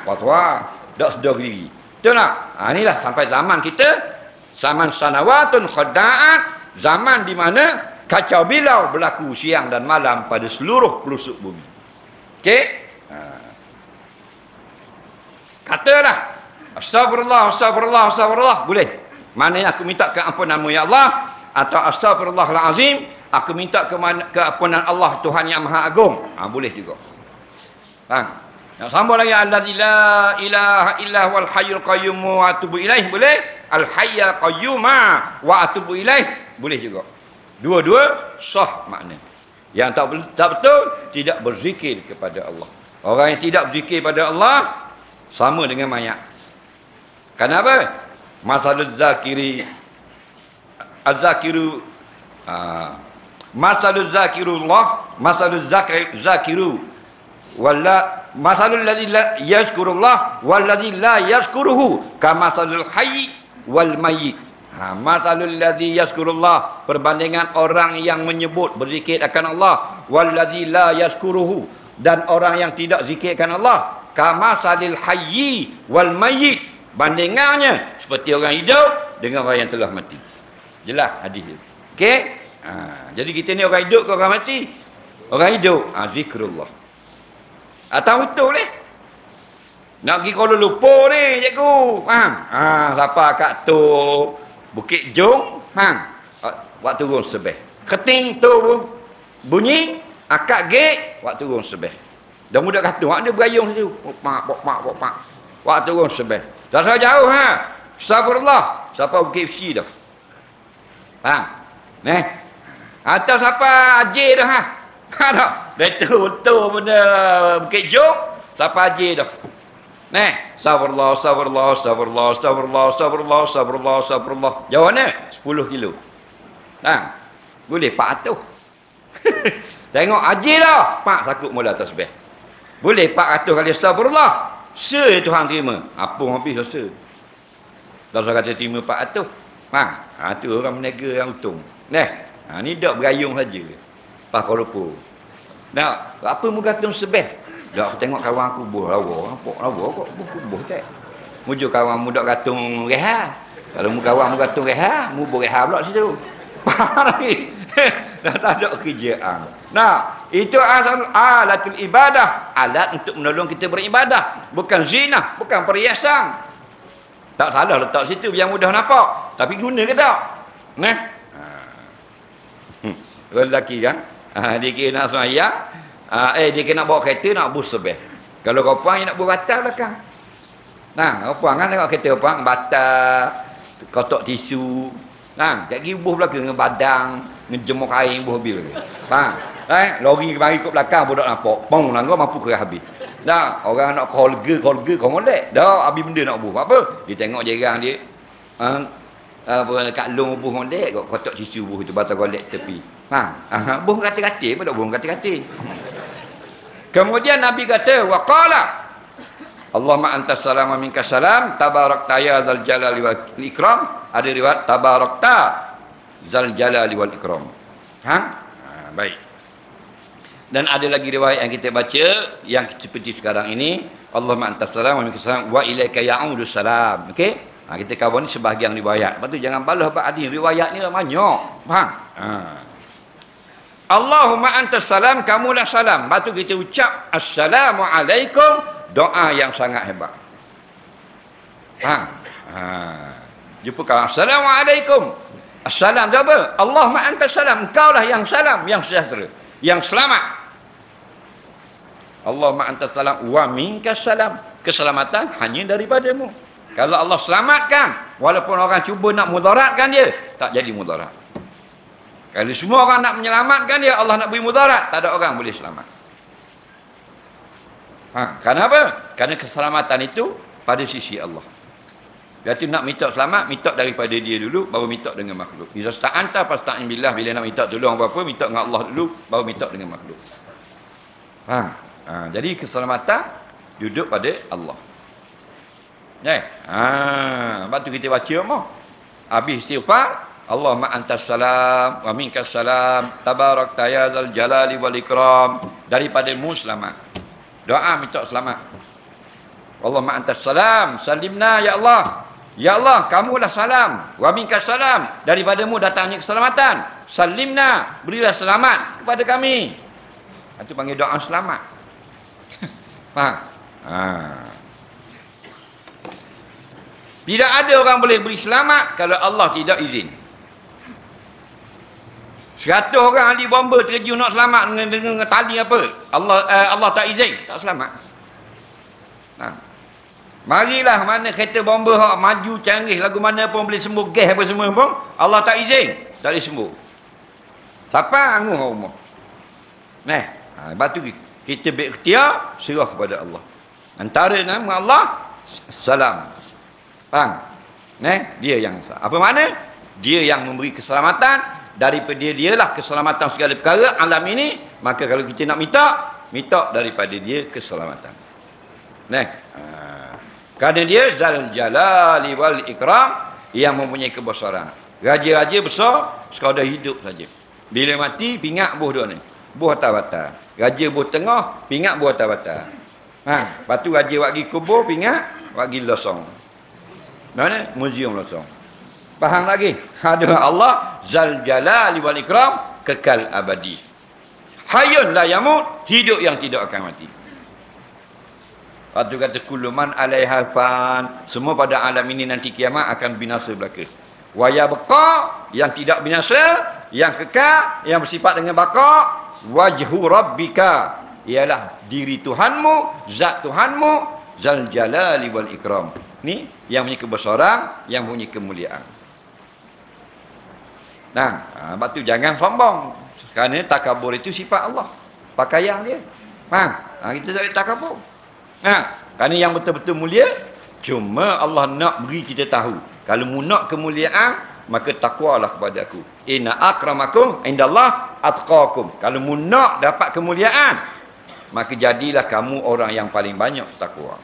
Fatwa. Tak sedar diri. Betul tak? Inilah sampai zaman kita. Zaman sanawatun khadda'at. Zaman di mana kacau bilau berlaku siang dan malam pada seluruh pelosok bumi. Okey? Katalah astagfirullah, astagfirullah, astagfirullah. Boleh. Maknanya aku minta keampunan-Mu ya Allah, atau astagfirullahal azim, aku minta keampunan Allah Tuhan yang Maha Agung. Boleh juga. Faham? Nak sambung lagi allazi la ilaha illa huwal hayyul qayyum wa atubu ilaih, boleh? Al hayya qayyuma wa atubu ilaih, boleh juga. Dua-dua sah makna. Yang tak betul tidak berzikir kepada Allah. Orang yang tidak berzikir pada Allah sama dengan mayat. Kenapa? Masalul zakiri az-zakiru masalul zakirullah, masalul zakiru wala masalul ladzi la yazkurullah wal ladzi la yazkuruhu kamasalul hayy wal mayyit. Masalul ladzi yazkurullah, perbandingan orang yang menyebut berzikir akan Allah, wal ladzi la yazkuruhu, dan orang yang tidak zikirkan Allah, kamasalil hayy wal mayyit, bandingannya seperti orang hidup dengan orang yang telah mati. Jelas hadis dia. Okey? Jadi kita ni orang hidup ke orang mati? Orang hidup, zikrullah. Atau betul boleh. Nak pergi Kuala Lumpur ni cikgu. Faham? Siapa kat tu Bukit Jong, faham? Waktu turun sebeh. Keting tu bunyi, akak gate, waktu turun sebeh. Dah mudah kata, ada berayung situ. Pok-pak. Waktu turun sebeh. Dah saya jauh Astagfirullah. Siapa Bukit Fsi dah. Faham? Atau siapa Haji dah tak? Betul benda Bukit Jong, siapa Haji dah. Astagfirullah, astagfirullah, astagfirullah, astagfirullah, astagfirullah, astagfirullah, astagfirullah. Jawabnya 10 kilo. Boleh 400. Tengok Haji dah, Pak sakut mula tasbih. Boleh 400 kali astagfirullah. Tuhan terima. Apa habis dosa. Tak usah kata terima 400. Tu orang berniaga yang untung. Ni dak berayung saja. Pak Kuala Lumpur. Apa mu kata sebeh? Dak aku tengok kawan aku lawa kok buh tak. Mujuk kawan mu dak gatung reha. Kalau mu kawan mu gatung reha, mu bereha pula situ. Lagi. Dah tak ada kerjaan. Itu alatul ibadah, alat untuk menolong kita beribadah, bukan zina, bukan perhiasan. Tak salah letak situ biar mudah nampak, tapi guna ke tak? Orang lelaki kan, dia kira nak sembahyang, dia kira nak bawa kereta, nak bus sebeh. Kalau kau puang, nak buat batal belakang. Kau puang kan tengok kereta puang, batal, kotak tisu. Tak pergi buh belakang dengan badang, ngejemuk air buh bil. Faham? Lori mari kat belakang pun tak nampak. Pong lah kau mampu ke habis. Orang nak kolga kau molek. Dah habis benda nak buh. Apa? Dia tengok jerang dia. Kat long buh molek kau kotak tisu buh itu batal golek tepi. Buh kata-kata apa tak buh kata-kata. Kemudian Nabi kata waqala Allahumma antas salam wa minkas salam tabarakta ya dzal jalali wal ikram. Ada riwayat tabarakta dzal jalali wal ikram. Baik. Dan ada lagi riwayat yang kita baca yang seperti sekarang ini, Allahumma antas salam wa minkas salam wa ilaika ya'udus salam. Okey? Kita kawan ni sebahagian riwayat. Lepas tu jangan balas hadis, riwayat ni banyak. Faham? Allahumma antas salam, kamulah salam. Lepas tu kita ucap assalamualaikum, doa yang sangat hebat. Jumpa kawan, assalamualaikum. Assalam tu apa? Allahumma antas salam, engkaulah yang salam, yang sejahtera, yang selamat. Allahumma antas salam wa minkas salam, keselamatan hanya daripadamu. Kalau Allah selamatkan, walaupun orang cuba nak mudaratkan dia, tak jadi mudarat. Kalau semua orang nak menyelamatkan dia, Allah nak beri mudarat, tak ada orang boleh selamat. Kenapa? Kerana keselamatan itu pada sisi Allah. Berarti nak minta selamat, minta daripada dia dulu, baru minta dengan makhluk. Iza sta'anta fasta'in billah. Bila nak minta tolong apa-apa, minta dengan Allah dulu, baru minta dengan makhluk. Faham? Jadi keselamatan duduk pada Allah. Lepas tu kita baca apa? Habis istighfar, Allahumma antas salam wa minkas salam tabarakta ya dzal jalali wal ikram. Daripadamu selamat. Doa minta selamat. Allahumma antas salam, salimna ya Allah. Ya Allah, kamulah salam. Wa minkas salam. Daripadamu datangnya keselamatan. Salimna, berilah selamat kepada kami. Itu panggil doa selamat. Faham? Tidak ada orang boleh beri selamat kalau Allah tidak izin. 100 orang ahli bomba terjun nak selamat dengan tali apa? Allah tak izin, tak selamat. Marilah mana kereta bomba hak maju canggih lagu mana pun boleh sembuh gas apa semua pun, Allah tak izin, tak boleh sembuh. Siapa anggung rumah? Lepas tu kita berikhtiar serah kepada Allah. Antara nama Allah salam. Faham? Dia yang apa makna? Dia yang memberi keselamatan, daripada dialah keselamatan segala perkara alam ini. Maka kalau kita nak minta daripada dia keselamatan. Kerana dia Zal Jalali wal Ikram, yang mempunyai kebesaran. Raja-raja besar sekadar hidup saja. Bila mati pingat buah dua ni. Buah atas-atas. Raja buah tengah, pingat buah atas-atas. Lepas tu raja bagi kubur, pingat bagi losong. Mana? Muzium losong. Faham lagi? Ada Allah Zal Jalali wal Ikram, kekal abadi. Hayyun la yamut, hidup yang tidak akan mati. Lepas tu kata kullu man 'alaiha fan, semua pada alam ini nanti kiamat akan binasa belaka. Wa yabqa, yang tidak binasa, yang kekal, yang bersifat dengan baqa, wajhu rabbika, ialah diri Tuhanmu, zat Tuhanmu, Zal Jalali wal Ikram. Ni yang punya kebesaran, yang punya kemuliaan. Lepas tu jangan sombong. Kerana takabur itu sifat Allah. Pakaian dia. Faham? Kita tak boleh takabur. Kerana yang betul-betul mulia, cuma Allah nak beri kita tahu. Kalau mu nak kemuliaan, maka takwalah kepada aku. Inna akramakum indallah atqakum. Kalau mu nak dapat kemuliaan, maka jadilah kamu orang yang paling banyak takwa.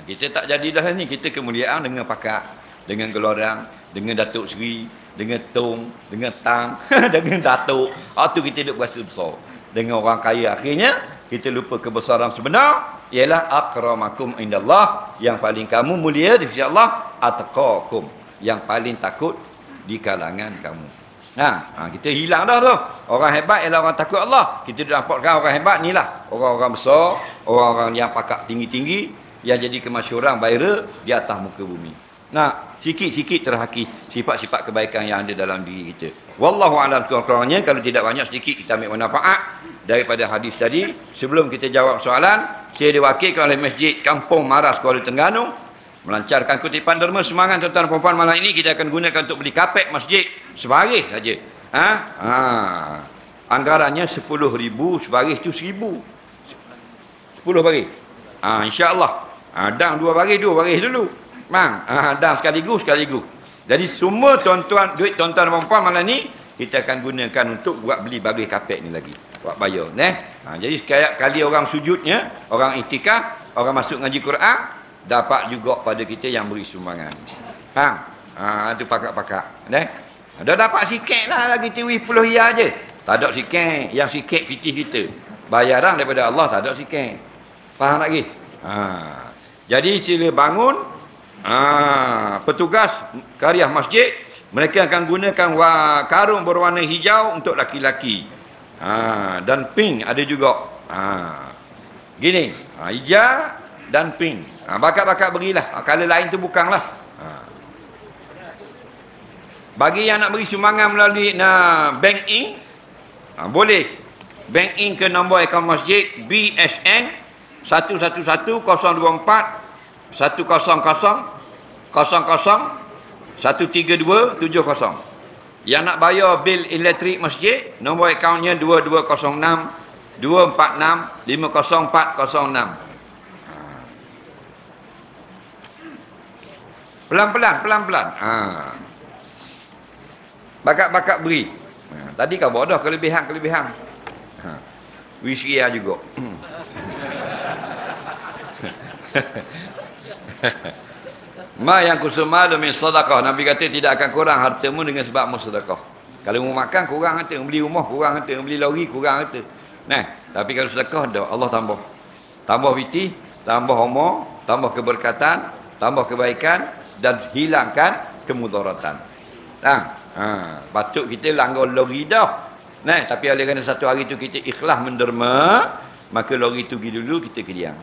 Kita tak jadilah ni. Kita kemuliaan dengan pakat, dengan gelorang, dengan Datuk Seri, dengan Tong, dengan Tang, dengan Datuk. Tu kita duduk berasa besar. Dengan orang kaya. Akhirnya kita lupa kebesaran sebenar, ialah akramakum indallah, yang paling kamu mulia di sisi Allah, atqakum, yang paling takut di kalangan kamu. Kita hilang dah tu. Orang hebat ialah orang takut Allah. Kita dampakkan orang hebat ni lah orang-orang besar, orang-orang yang pakak tinggi-tinggi, yang jadi kemasyhuran viral di atas muka bumi. Sikit-sikit terhaki sifat-sifat kebaikan yang ada dalam diri kita. Wallahu a'lam, kurang-kurangnya kalau tidak banyak, sedikit kita ambil manfaat daripada hadis tadi. Sebelum kita jawab soalan, saya diwakilkan oleh Masjid Kampung Maras, Kuala Terengganu, melancarkan kutipan derma semangat tuan-tuan dan puan malam ini. Kita akan gunakan untuk beli kapek masjid sebaris saja. Anggarannya 10,000, sebaris tu 1,000. 10 baris. InsyaAllah. Dan 2 baris dulu. Dan sekaligus. Jadi semua duit tuan-tuan dan puan malam ni kita akan gunakan untuk buat beli baris kapek ni lagi. Buat bayar. Jadi kali orang sujudnya, orang iktikaf, orang masuk ngaji Quran, dapat juga pada kita yang beri sumbangan. Faham? Itu pakak-pakak. Dah dapat sikit lah lagi tiwi 10 ya je. Tak ada sikit. Yang sikit pitih kita. Bayaran daripada Allah tak ada sikit. Faham lagi? Jadi sila bangun. Petugas karya masjid, mereka akan gunakan karung berwarna hijau untuk laki-laki. Dan pink ada juga. Gini. Hijau dan pink. Bakat-bakat berilah. Kalau lain tu bukanlah. Bagi yang nak beri sumbangan melalui bank in, boleh. Bank in ke nombor akaun masjid BSN 111 024 100 00 132 70. Yang nak bayar bil elektrik masjid, nombor akaunnya 2206 246 50406. Pelan-pelan, pelan-pelan. Bakat-bakat beri. Tadi kau bodoh kelebihan. Whisky juga. Ma yang kusumalu min sedekah. Nabi kata tidak akan kurang hartamu dengan sebab mu sedekah. Kalau mau makan kurang harta, beli rumah kurang harta, beli lori kurang harta. Nah, tapi kalau sedekah dah Allah tambah. Tambah piti, tambah umur, tambah keberkatan, tambah kebaikan dan hilangkan kemudaratan. Patut kita langgar lori dah. Nah, tapi oleh kerana satu hari tu kita ikhlas menderma, maka lori tu pergi dulu, kita kediam.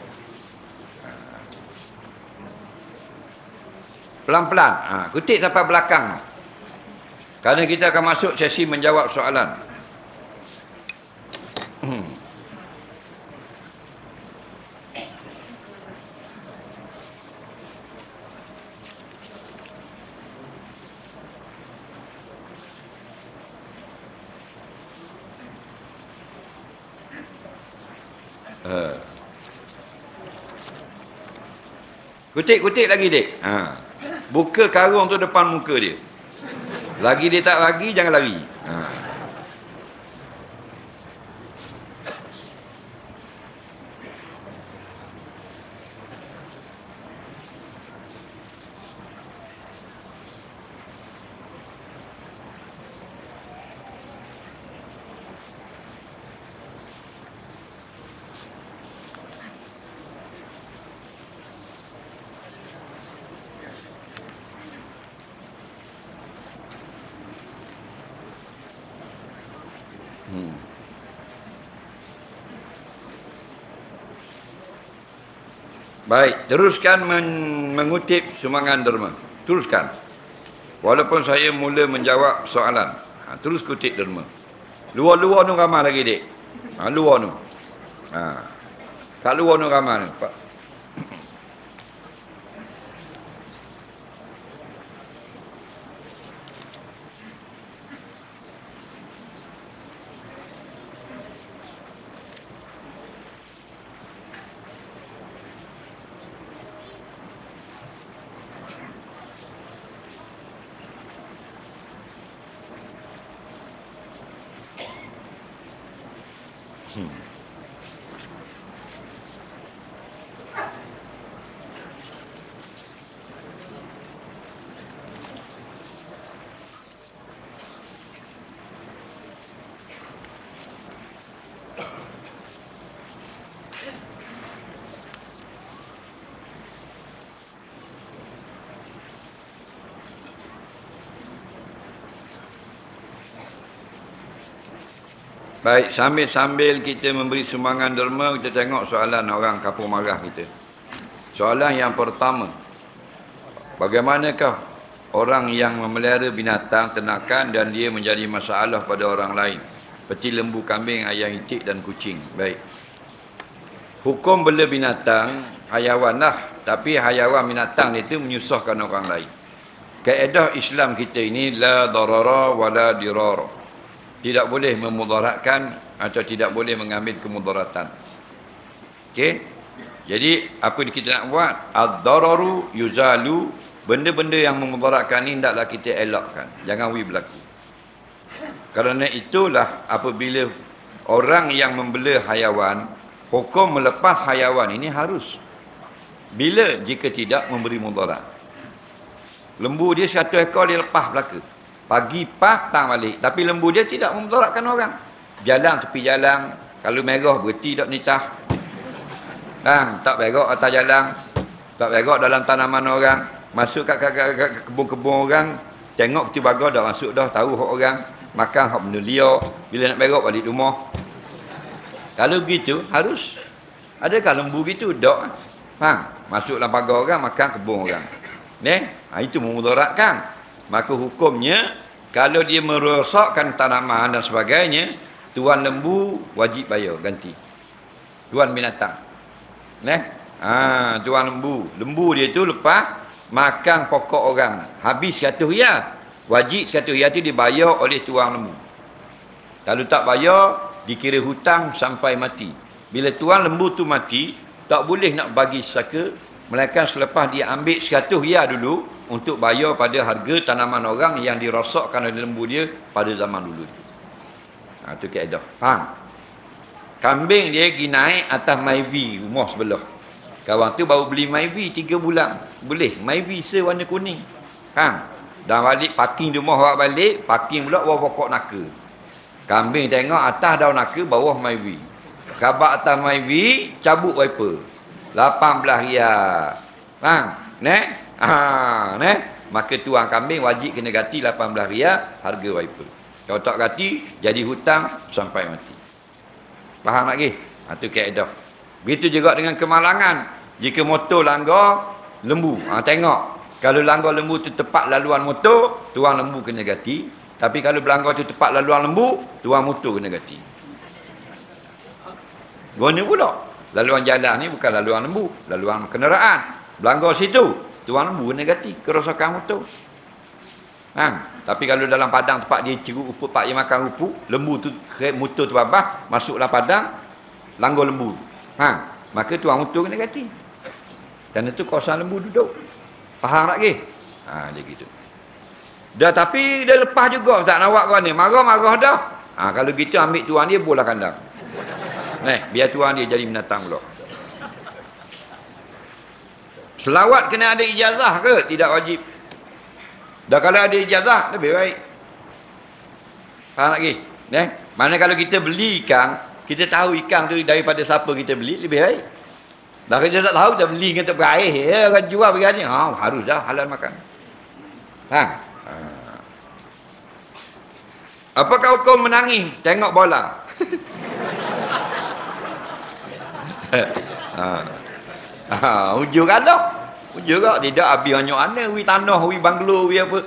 Pelan-pelan. Kutip sampai belakang. Kerana kita akan masuk sesi menjawab soalan. Kutip lagi, Dek. Buka karung tu depan muka dia. Lagi dia tak bagi, jangan lari. Baik, teruskan mengutip sumbangan derma. Teruskan. Walaupun saya mula menjawab soalan. Terus kutip derma. Luar-luar tu ramai lagi, Dek. Luar tu. Kat luar tu ramai. Pak. Baik, sambil kita memberi sumbangan derma, kita tengok soalan orang kapur marah kita. Soalan yang pertama, bagaimanakah orang yang memelihara binatang ternakan dan dia menjadi masalah pada orang lain, seperti lembu, kambing, ayam itik dan kucing? Baik. Hukum bela binatang hayawan lah, tapi hayawan binatang itu menyusahkan orang lain. Kaedah Islam kita ini la darara wala dirara. Tidak boleh memudaratkan atau tidak boleh mengambil kemudaratan. Okey? Jadi apa kita nak buat? Ad-dararu yuzalu, benda-benda yang memudaratkan ni hendaklah kita elakkan. Jangan berlaku. Kerana itulah apabila orang yang membela hayawan, hukum melepas hayawan ini harus. Bila jika tidak memberi mudarat. Lembu dia 100 ekor dia lepas belaka. Pagi petang balik. Tapi lembu dia tidak memudaratkan orang. Jalan tepi jalan. Kalau merah berhenti tak nitah. Tak berok atas jalan. Tak berok dalam tanaman orang. Masuk kat kebun-kebun orang. Tengok peti baga dah masuk dah. Tahu hak orang. Makan hak benda liar. Bila nak berok balik rumah. Kalau begitu harus. Adakah lembu gitu? Tak. Masuk dalam pagar orang. Makan kebun orang. Itu memudaratkan. Maka hukumnya, kalau dia merosakkan tanaman dan sebagainya, tuan lembu wajib bayar ganti. Tuan binatang. Tuan lembu. Lembu dia tu lepas makan pokok orang. Habis 100 riyal. Wajib 100 riyal tu dibayar oleh tuan lembu. Kalau tak bayar, dikira hutang sampai mati. Bila tuan lembu tu mati, tak boleh nak bagi saka. Melainkan selepas dia ambil 100 riyal dulu, untuk bayar pada harga tanaman orang yang dirosakkan oleh lembu dia pada zaman dulu. Itu kaedah. Faham? Kambing dia pergi naik atas Myvi rumah sebelah. Kawan tu baru beli Myvi 3 bulan. Boleh. Myvi warna kuning. Faham? Dan balik parking rumah awak balik, parking pula bawah pokok naka. Kambing tengok atas daun naka, bawah Myvi. Khabar atas Myvi, cabut wiper. 18 riyal. Faham? Maka tuang kambing wajib kena ganti 18 riyal harga wiper. Kalau tak ganti, jadi hutang sampai mati. Faham lagi? Itu kaedah. Begitu juga dengan kemalangan. Jika motor langgar lembu, tengok. Kalau langgar lembu tu tepat laluan motor, tuang lembu kena ganti. Tapi kalau langgar tu tepat laluan lembu, tuang motor kena ganti. Guna pula. Laluan jalan ni bukan laluan lembu, laluan kenderaan. Langgar situ, tuang lembu kena ganti kerosakan motor. Tapi kalau dalam padang tempat dia ceruk rumput, pak dia makan rumput, lembu tu motor tu babah, masuklah padang, langgar lembu. Maka tuang motor kena ganti. Dan itu kawasan lembu duduk. Faham lagi? Dia gitu. Dah, tapi dia lepas juga tak nak buat kau ni. Marah-marah dah. Kalau gitu ambil tuan dia bola kandang. Biar tuan dia jadi binatang pula. Selawat kena ada ijazah ke? Tidak wajib. Dah, kalau ada ijazah lebih baik. Faham lagi? Mana kalau kita beli ikan, kita tahu ikan tu daripada siapa kita beli, lebih baik. Dah, kita tak tahu, kita beli kita berair, orang jual bagi harus dah halal makan. Faham? Apakah kau menangis tengok bola? Ujur kalah. Ujur kak tidak habis banyak mana, wi tanah, wi banglo, wi apa.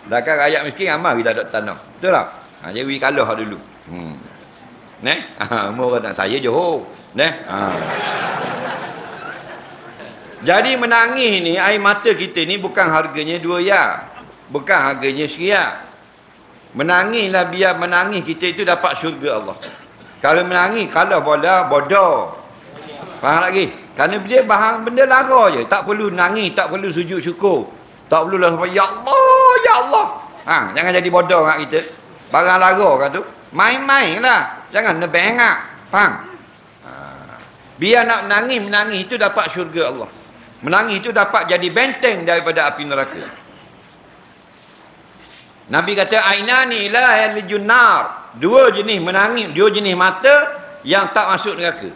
Dah kan rakyat miskin amal kita ada tanah. Betul tak? Jadi wi kalah dulu. Umur kata saya Johor. Jadi menangis ni, air mata kita ni bukan harganya 2 riyal. Bukan harganya RM1. Menangislah, biar menangis kita itu dapat syurga Allah. Kalau menangis, kalau bola, bodoh. Faham lagi? Kerana dia bahan benda lara je. Tak perlu nangis, tak perlu sujud syukur. Tak perlu lah sampai, Ya Allah, Ya Allah. Jangan jadi bodoh kat kita. Barang lara kan tu. Main-main lah. Jangan nebengak. Faham? Biar nak menangis itu dapat syurga Allah. Menangis itu dapat jadi benteng daripada api neraka. Nabi kata, Ainani la yalijun nar. 2 jenis menangis, 2 jenis mata yang tak masuk neraka.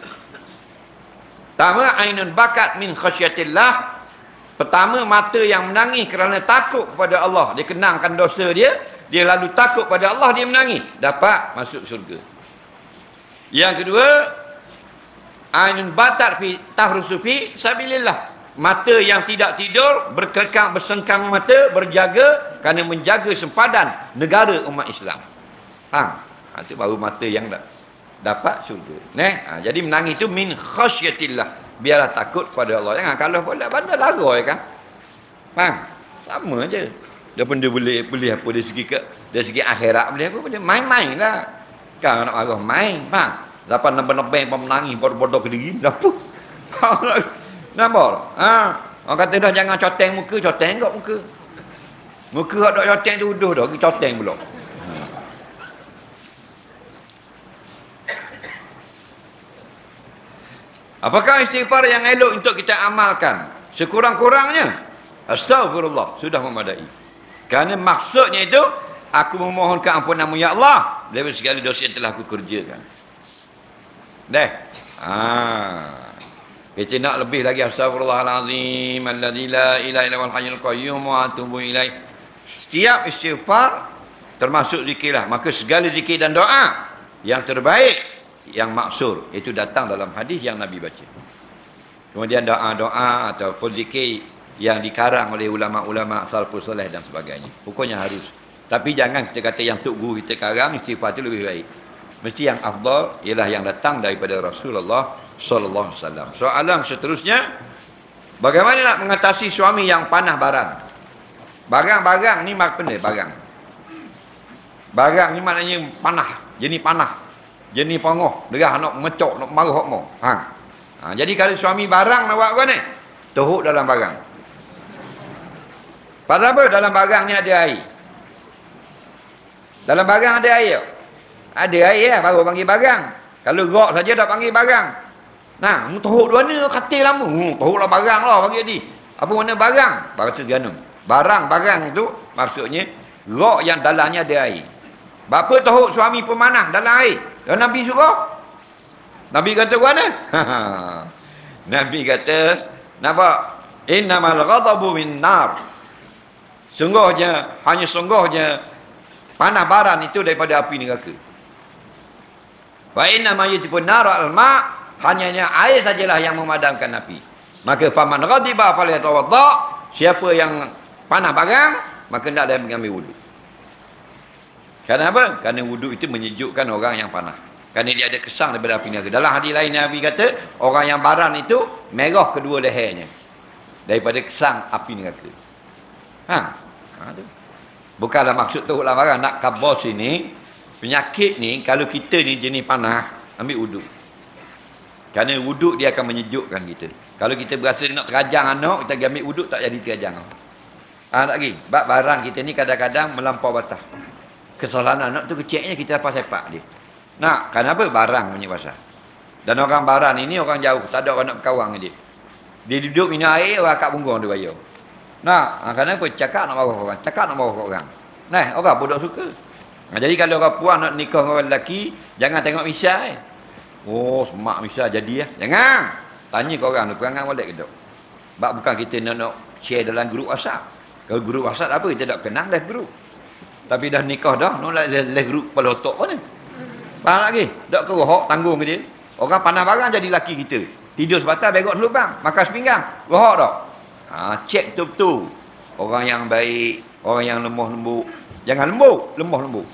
Pertama, ainun bakat min khasyatillah. Pertama, mata yang menangis kerana takut kepada Allah. Dia kenangkan dosa dia, dia lalu takut pada Allah, dia menangis. Dapat masuk syurga. Yang kedua, ainun batat fi tahrusu fi sabilillah. Mata yang tidak tidur, berkekang bersengkang mata, berjaga kerana menjaga sempadan negara umat Islam. Itu baru mata yang dapat syurga. Jadi menangis itu min khasyatillah. Biarlah takut pada Allah. Jangan kalau pula bandar lara kan. Sama je. Dia pun dia boleh apa dari segi akhirat, boleh apa boleh main-main lah. Kan nak marah main, Lepas nebeng-nebeng menangis bodoh-bodoh ke diri, apa? Nampak? Orang kata dah jangan coteng muka, coteng kat muka. Muka hak dok coteng tu uduh dah, pergi coteng pula. Apakah istighfar yang elok untuk kita amalkan? Sekurang-kurangnya astagfirullah sudah memadai. Kerana maksudnya itu aku memohonkan ampunan-Mu ya Allah dari segala dosa yang telah aku kerjakan. Kita nak lebih lagi astagfirullahalazim alladzi la ilaha illa huwal hayyul qayyum wa atubu ilaih. Setiap istighfar termasuk zikirlah. Maka segala zikir dan doa yang terbaik yang maksur itu datang dalam hadis yang Nabi baca. Kemudian doa-doa ataupun zikir yang dikarang oleh ulama-ulama salafus soleh dan sebagainya. Pokoknya harus. Tapi jangan kita kata yang tok guru kita karang istighfar itu lebih baik. Mesti yang afdal ialah yang datang daripada Rasulullah sallallahu alaihi wasallam. Soalan seterusnya, bagaimana nak mengatasi suami yang panah barang? Barang-barang ni makna barang. Barang ni maknanya panah, jenis panah. Jenis pangoh, derah nak mecok, nak marah mo. Jadi kalau suami barang nak buat apa ni? Teruk dalam barang. Pasal apa? Dalam barang ni ada air. Dalam barang ada air. Ada air lah, baru panggil barang. Kalau rok saja dah panggil barang. Nah, teruk dua ni katil lama. Teruklah barang lah panggil ni. Apa makna barang? Bahasa Terengganu. Barang tu maksudnya rok yang dalamnya ada air. Bapa teruk suami pemanah dalam air. Dan Nabi suruh. Nabi kata mana? Nabi kata, nampak? Innamal ghadabu min nar. Sungguhnya panah baran itu daripada api neraka. Wa inna ma yutibun nar al-ma, hanya air sajalah yang memadamkan api. Maka faman ghadiba falyatawadda, siapa yang panah barang maka hendaklah dia mengambil wudu. Kerana apa? Kerana wudu itu menyejukkan orang yang panah. Kerana dia ada kesan daripada api neraka. Dalam hadis lain Nabi kata, orang yang baran itu merah kedua lehernya daripada kesan api neraka. Tu. Bukanlah maksud teruklah barang nak khabar sini. Penyakit ni kalau kita ni jenis panah, ambil wuduk. Kerana wuduk dia akan menyejukkan kita. Kalau kita berasa nak terajang anak, kita ambil wuduk tak jadi terajang. Tak lagi. Sebab barang kita ni kadang-kadang melampau batas. Kesalahan anak tu kecilnya kita apa sepak dia. Nak, kenapa? Barang punya pasal. Dan orang baran ini orang jauh, tak ada orang nak berkawang dia. Dia duduk minum air, orang akak bunggong dia bayar. Nah, kenapa? Cakap nak marah orang. Nah, orang pun tak suka. Jadi kalau orang puan nak nikah dengan orang lelaki, jangan tengok misal. Oh, semak misal jadi ya. Jangan. Tanya ke orang, perangai balik ke tak? Sebab bukan kita nak share dalam grup WhatsApp. Kalau grup WhatsApp apa, kita tak kenal dah grup. Tapi dah nikah dah, nak live grup kepala otak pun ni. Faham lagi? Tak ke rohok, tanggung ke dia. Orang panah barang jadi lelaki kita. Tidur sebatas, begok selubang. Makan sepinggang. Rohok tak? Cek betul-betul. Orang yang baik, orang yang lemah lembut. Jangan lembut, lemah lembut.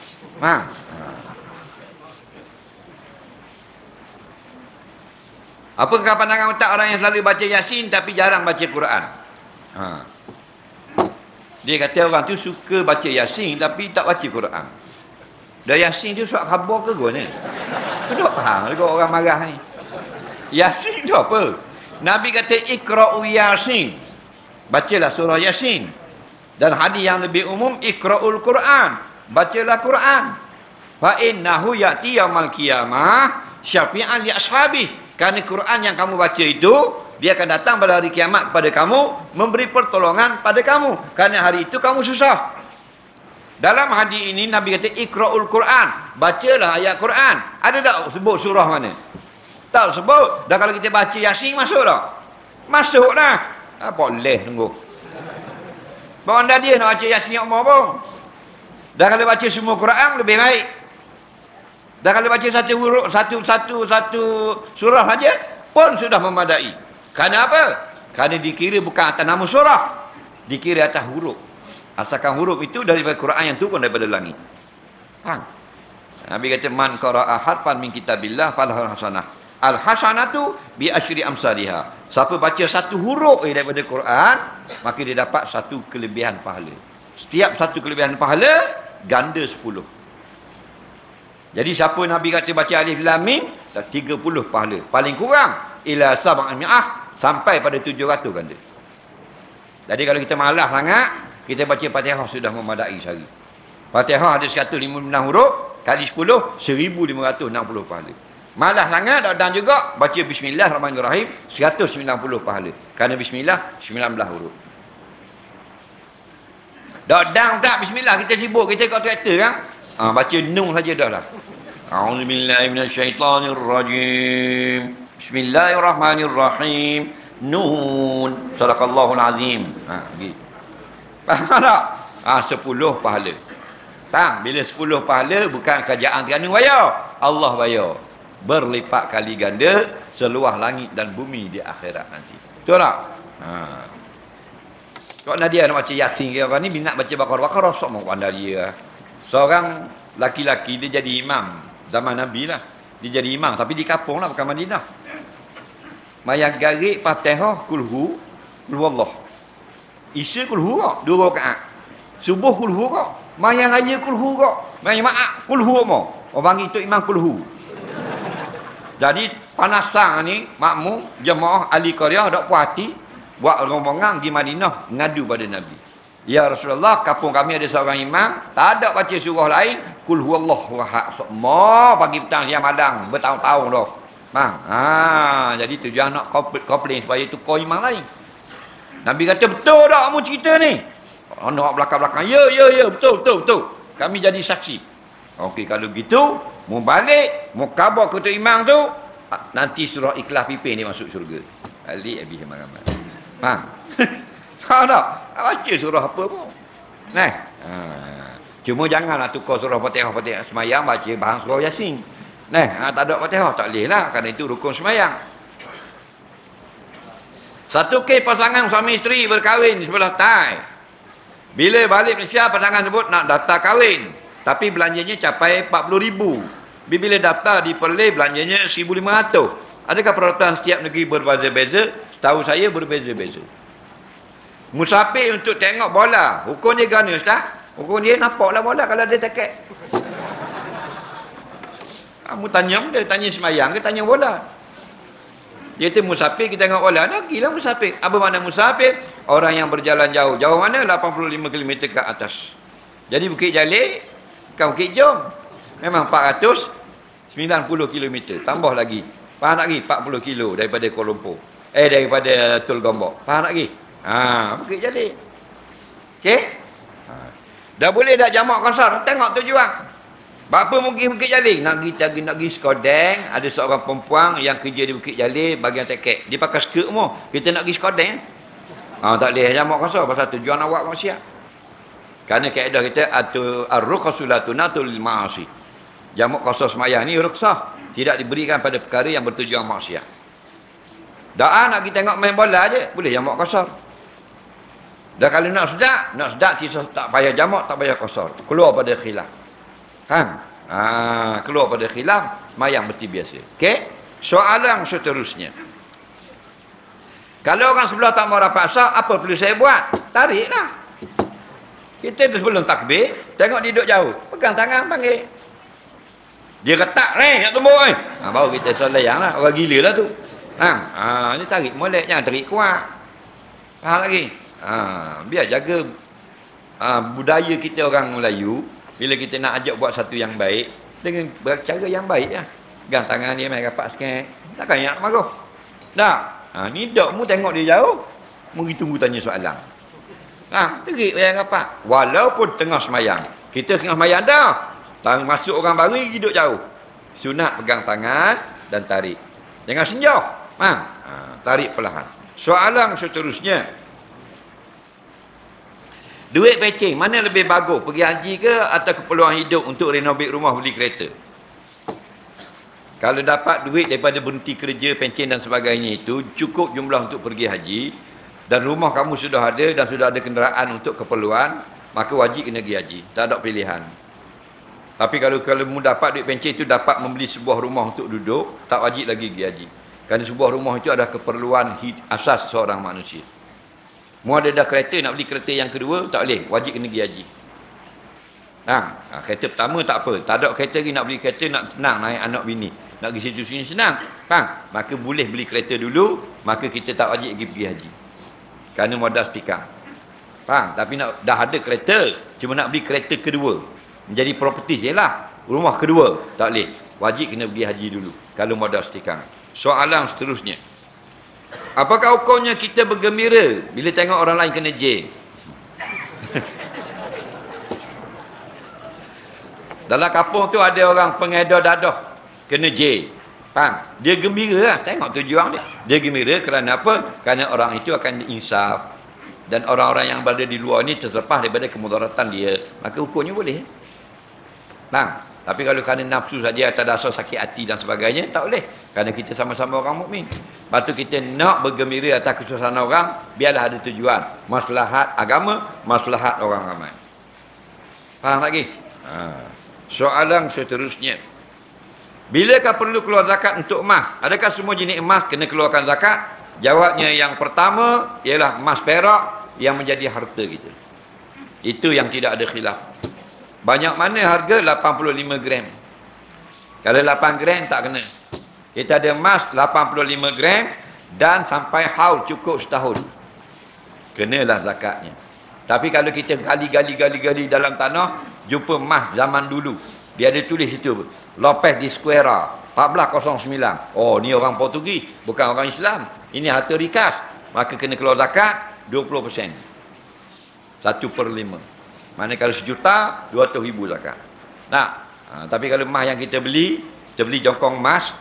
Apakah pandangan otak orang yang selalu baca Yasin tapi jarang baca Quran? Dia kata orang tu suka baca Yasin tapi tak baca Quran. Dah Yasin tu surat khabar ke gua ni? Tak faham juga orang marah ni. Yasin tu apa? Nabi kata ikra'u Yasin. Bacalah surah Yasin. Dan hadis yang lebih umum ikra'ul Quran. Bacalah Quran. Fa innahu ya'ti yaumil qiyamah syafi'an li ashabi. Kerana Quran yang kamu baca itu dia akan datang pada hari kiamat kepada kamu, memberi pertolongan pada kamu. Kerana hari itu kamu susah. Dalam hadis ini Nabi kata ikra'ul Quran. Bacalah ayat Quran. Ada tak sebut surah mana? Tak sebut. Dan kalau kita baca Yasin masuk tak? Masuk dah. Boleh tunggu. Bawa anda dia nak baca Yasin yang pun. Dan kalau baca semua Quran lebih baik. Dan kalau baca satu surah saja pun sudah memadai. Kerana apa? Kerana dikira bukan atas nama surah. Dikira atas huruf. Asalkan huruf itu daripada Quran yang turun daripada langit. Nabi kata man qara'a harfan min kitabillah falahu hasanah. Al hasanatu bi asyri amsalihha. Siapa baca satu huruf daripada Quran, maka dia dapat satu kelebihan pahala. Setiap satu kelebihan pahala ganda 10. Jadi siapa Nabi kata baca alif lam mim, 30 pahala. Paling kurang ila sab'ami'ah, sampai pada 700 ganda. Jadi kalau kita malas sangat, kita baca Fatihah sudah memadai sehari. Fatihah ada 156 huruf, kali 10, 1560 pahala. Malas sangat dan juga baca Bismillahirrahmanirrahim, 190 pahala. Kerana Bismillah 19 huruf. Dan tak Bismillah, kita sibuk, kita kat traktor kan. Baca nun saja dah lah. A'udzubillahi minasyaitanirrajim. Bismillahirrahmanirrahim. Nun. Sadaqallahul azim. Gitu. Faham tak? 10 pahala. Faham? Bila 10 pahala bukan kerajaan Terengganu bayar. Allah bayar. Berlipat kali ganda seluas langit dan bumi di akhirat nanti. Betul tak? Kalau Nadia nak baca Yasin ke orang ni minat baca Baqarah sok mau pandai dia. Seorang laki-laki dia jadi imam zaman Nabi lah. Dia jadi imam tapi di kampung lah bukan Madinah. Mayang garik Fatihah kulhu Allah. Isya kulhu kok 2 rakaat. Subuh kulhu kok. Mayang raya kulhu kok. Mayang maak kulhu mo. Orang itu imam kulhu. Jadi panasang ni makmum jemaah ahli qaryah dak puas hati buat rombongan pergi Madinah ngadu pada Nabi. Ya Rasulullah, kampung kami ada seorang imam, tak ada baca surah lain, kul huwallahu ahad. Semua pagi petang siang malam bertahun-tahun dah. Bang. Jadi tujuan nak komplain supaya itu kau imam lain. Nabi kata, betul tak kamu cerita ni? Anak belakang-belakang, ya, betul. Kami jadi saksi. Okey, kalau gitu, mau balik, mau khabar ketua imam tu, nanti surah Ikhlas pipin dia masuk syurga. Alik habis ramai-ramai. Faham? Faham tak? Baca surah apa pun. Nah. Cuma janganlah tukar surah Fatihah semayang baca bahan surah Yasin. Nah, tak ada Fatihah tak boleh lah, kerana itu rukun semayang. Satu kes pasangan suami isteri berkahwin di sebelah Thai. Bila balik Malaysia, pasangan sebut nak daftar kahwin, tapi belanjanya capai 40,000. Bila daftar di Perlis, belanjanya 1,500. Adakah peraturan setiap negeri berbeza-beza? Setahu saya berbeza-beza. Musafir untuk tengok bola, hukum dia gana Ustaz? Hukum dia nampaklah bola kalau dia cakap. Kamu tanya dia, tanya semayang ke tanya bola? Dia tu musafir, kita tengok bola, dah gila musafir. Apa makna musafir? Orang yang berjalan jauh. Jauh mana? 85 km ke atas. Jadi Bukit Jalil, bukan Bukit Jom. Memang 490 km. Tambah lagi. Faham tak lagi? 40 kilo daripada Kuala Lumpur. Daripada Tol Gombok. Faham tak lagi? Bukit Jalil. Okey? Dah boleh dah jamak kasar. Tengok tujuan. Bapa mungkin Bukit Jalil nak pergi Skodeng, ada seorang perempuan yang kerja di Bukit Jalil bahagian tekek. Dia pakai skirt semua. Kita nak pergi Skodeng. Tak boleh jamak kasar pasal tujuan awak maksiat. Kerana kaedah kita ar-ruqsatunatul ma'asi. Jamak kasar semayang ni ruqsah, tidak diberikan pada perkara yang bertujuan maksiat. Dah nak kita tengok main bola aje, boleh jamak kasar. Dah kalau nak sedap tak payah jamak, tak payah kasar. Keluar pada khilaf. Kan? Keluar pada khilaf, semayang mesti biasa. Okey? Soalan seterusnya. Kalau orang sebelah tak mau rapat sah, apa perlu saya buat? Tariklah. Kita sebelum takbir, tengok dia duduk jauh. Pegang tangan, panggil. Dia retak nak tumbuk ni. Baru kita selayang lah. Orang gila lah tu. Ni tarik molek, jangan tarik kuat. Faham lagi? Biar jaga budaya kita orang Melayu. Bila kita nak ajak buat satu yang baik, dengan cara yang baik lah. Pegang tangan dia, main rapat sikit. Takkan nak marah. Tak. Ni dok mu tengok dia jauh, mu tunggu tanya soalan. Terik yang rapat. Walaupun tengah semayang. Kita tengah semayang dah. Masuk orang baru, duduk jauh. Sunat pegang tangan dan tarik. Jangan senjauh. Tarik perlahan. Soalan seterusnya. Duit pecing, mana lebih bagus? Pergi haji ke atau keperluan hidup untuk renovate rumah, beli kereta? Kalau dapat duit daripada berhenti kerja, pencen dan sebagainya itu, cukup jumlah untuk pergi haji, dan rumah kamu sudah ada dan sudah ada kenderaan untuk keperluan, maka wajib kena pergi haji. Tak ada pilihan. Tapi kalau kamu dapat duit pencen itu dapat membeli sebuah rumah untuk duduk, tak wajib lagi pergi haji. Kerana sebuah rumah itu adalah keperluan asas seorang manusia. Mu ada dah kereta, nak beli kereta yang kedua, tak boleh. Wajib kena pergi haji. Kereta pertama tak apa. Tak ada kereta lagi, nak beli kereta, nak senang naik anak bini. Nak pergi situ sini senang. Maka boleh beli kereta dulu, maka kita tak wajib pergi haji. Kerana modal setikang. Tapi dah ada kereta, cuma nak beli kereta kedua. Menjadi properti je lah. Rumah kedua, tak boleh. Wajib kena pergi haji dulu. Kalau modal setikang. Soalan seterusnya. Apakah hukumnya kita bergembira bila tengok orang lain kena jail? Dalam kampung tu ada orang pengedar dadah kena jail. Faham? Dia gembira lah. Tengok tujuan dia. Dia gembira kerana apa? Kerana orang itu akan diinsaf. Dan orang-orang yang berada di luar ni terlepas daripada kemudaratan dia. Maka hukumnya boleh. Faham? Tapi kalau kerana nafsu saja atas dasar sakit hati dan sebagainya, tak boleh. Kerana kita sama-sama orang mukmin. Lepas tu kita nak bergembira atas kesusahan orang, biarlah ada tujuan. Maslahat agama, maslahat orang ramai. Faham lagi? Soalan seterusnya. Bilakah perlu keluar zakat untuk emas? Adakah semua jenis emas kena keluarkan zakat? Jawabnya yang pertama ialah emas perak yang menjadi harta kita. Itu yang tidak ada khilaf. Banyak mana harga? 85 gram. Kalau 8 gram tak kena. Kita ada emas 85 gram dan sampai haul cukup setahun. Kenalah zakatnya. Tapi kalau kita gali dalam tanah, jumpa emas zaman dulu. Dia ada tulis situ, Lopez de Square 1409. Oh, ni orang Portugis, bukan orang Islam. Ini harta rikas. Maka kena keluar zakat 20%. 1/5. Mana kalau 1.200.000 zakat. Nah, tapi kalau emas yang kita beli jongkong emas.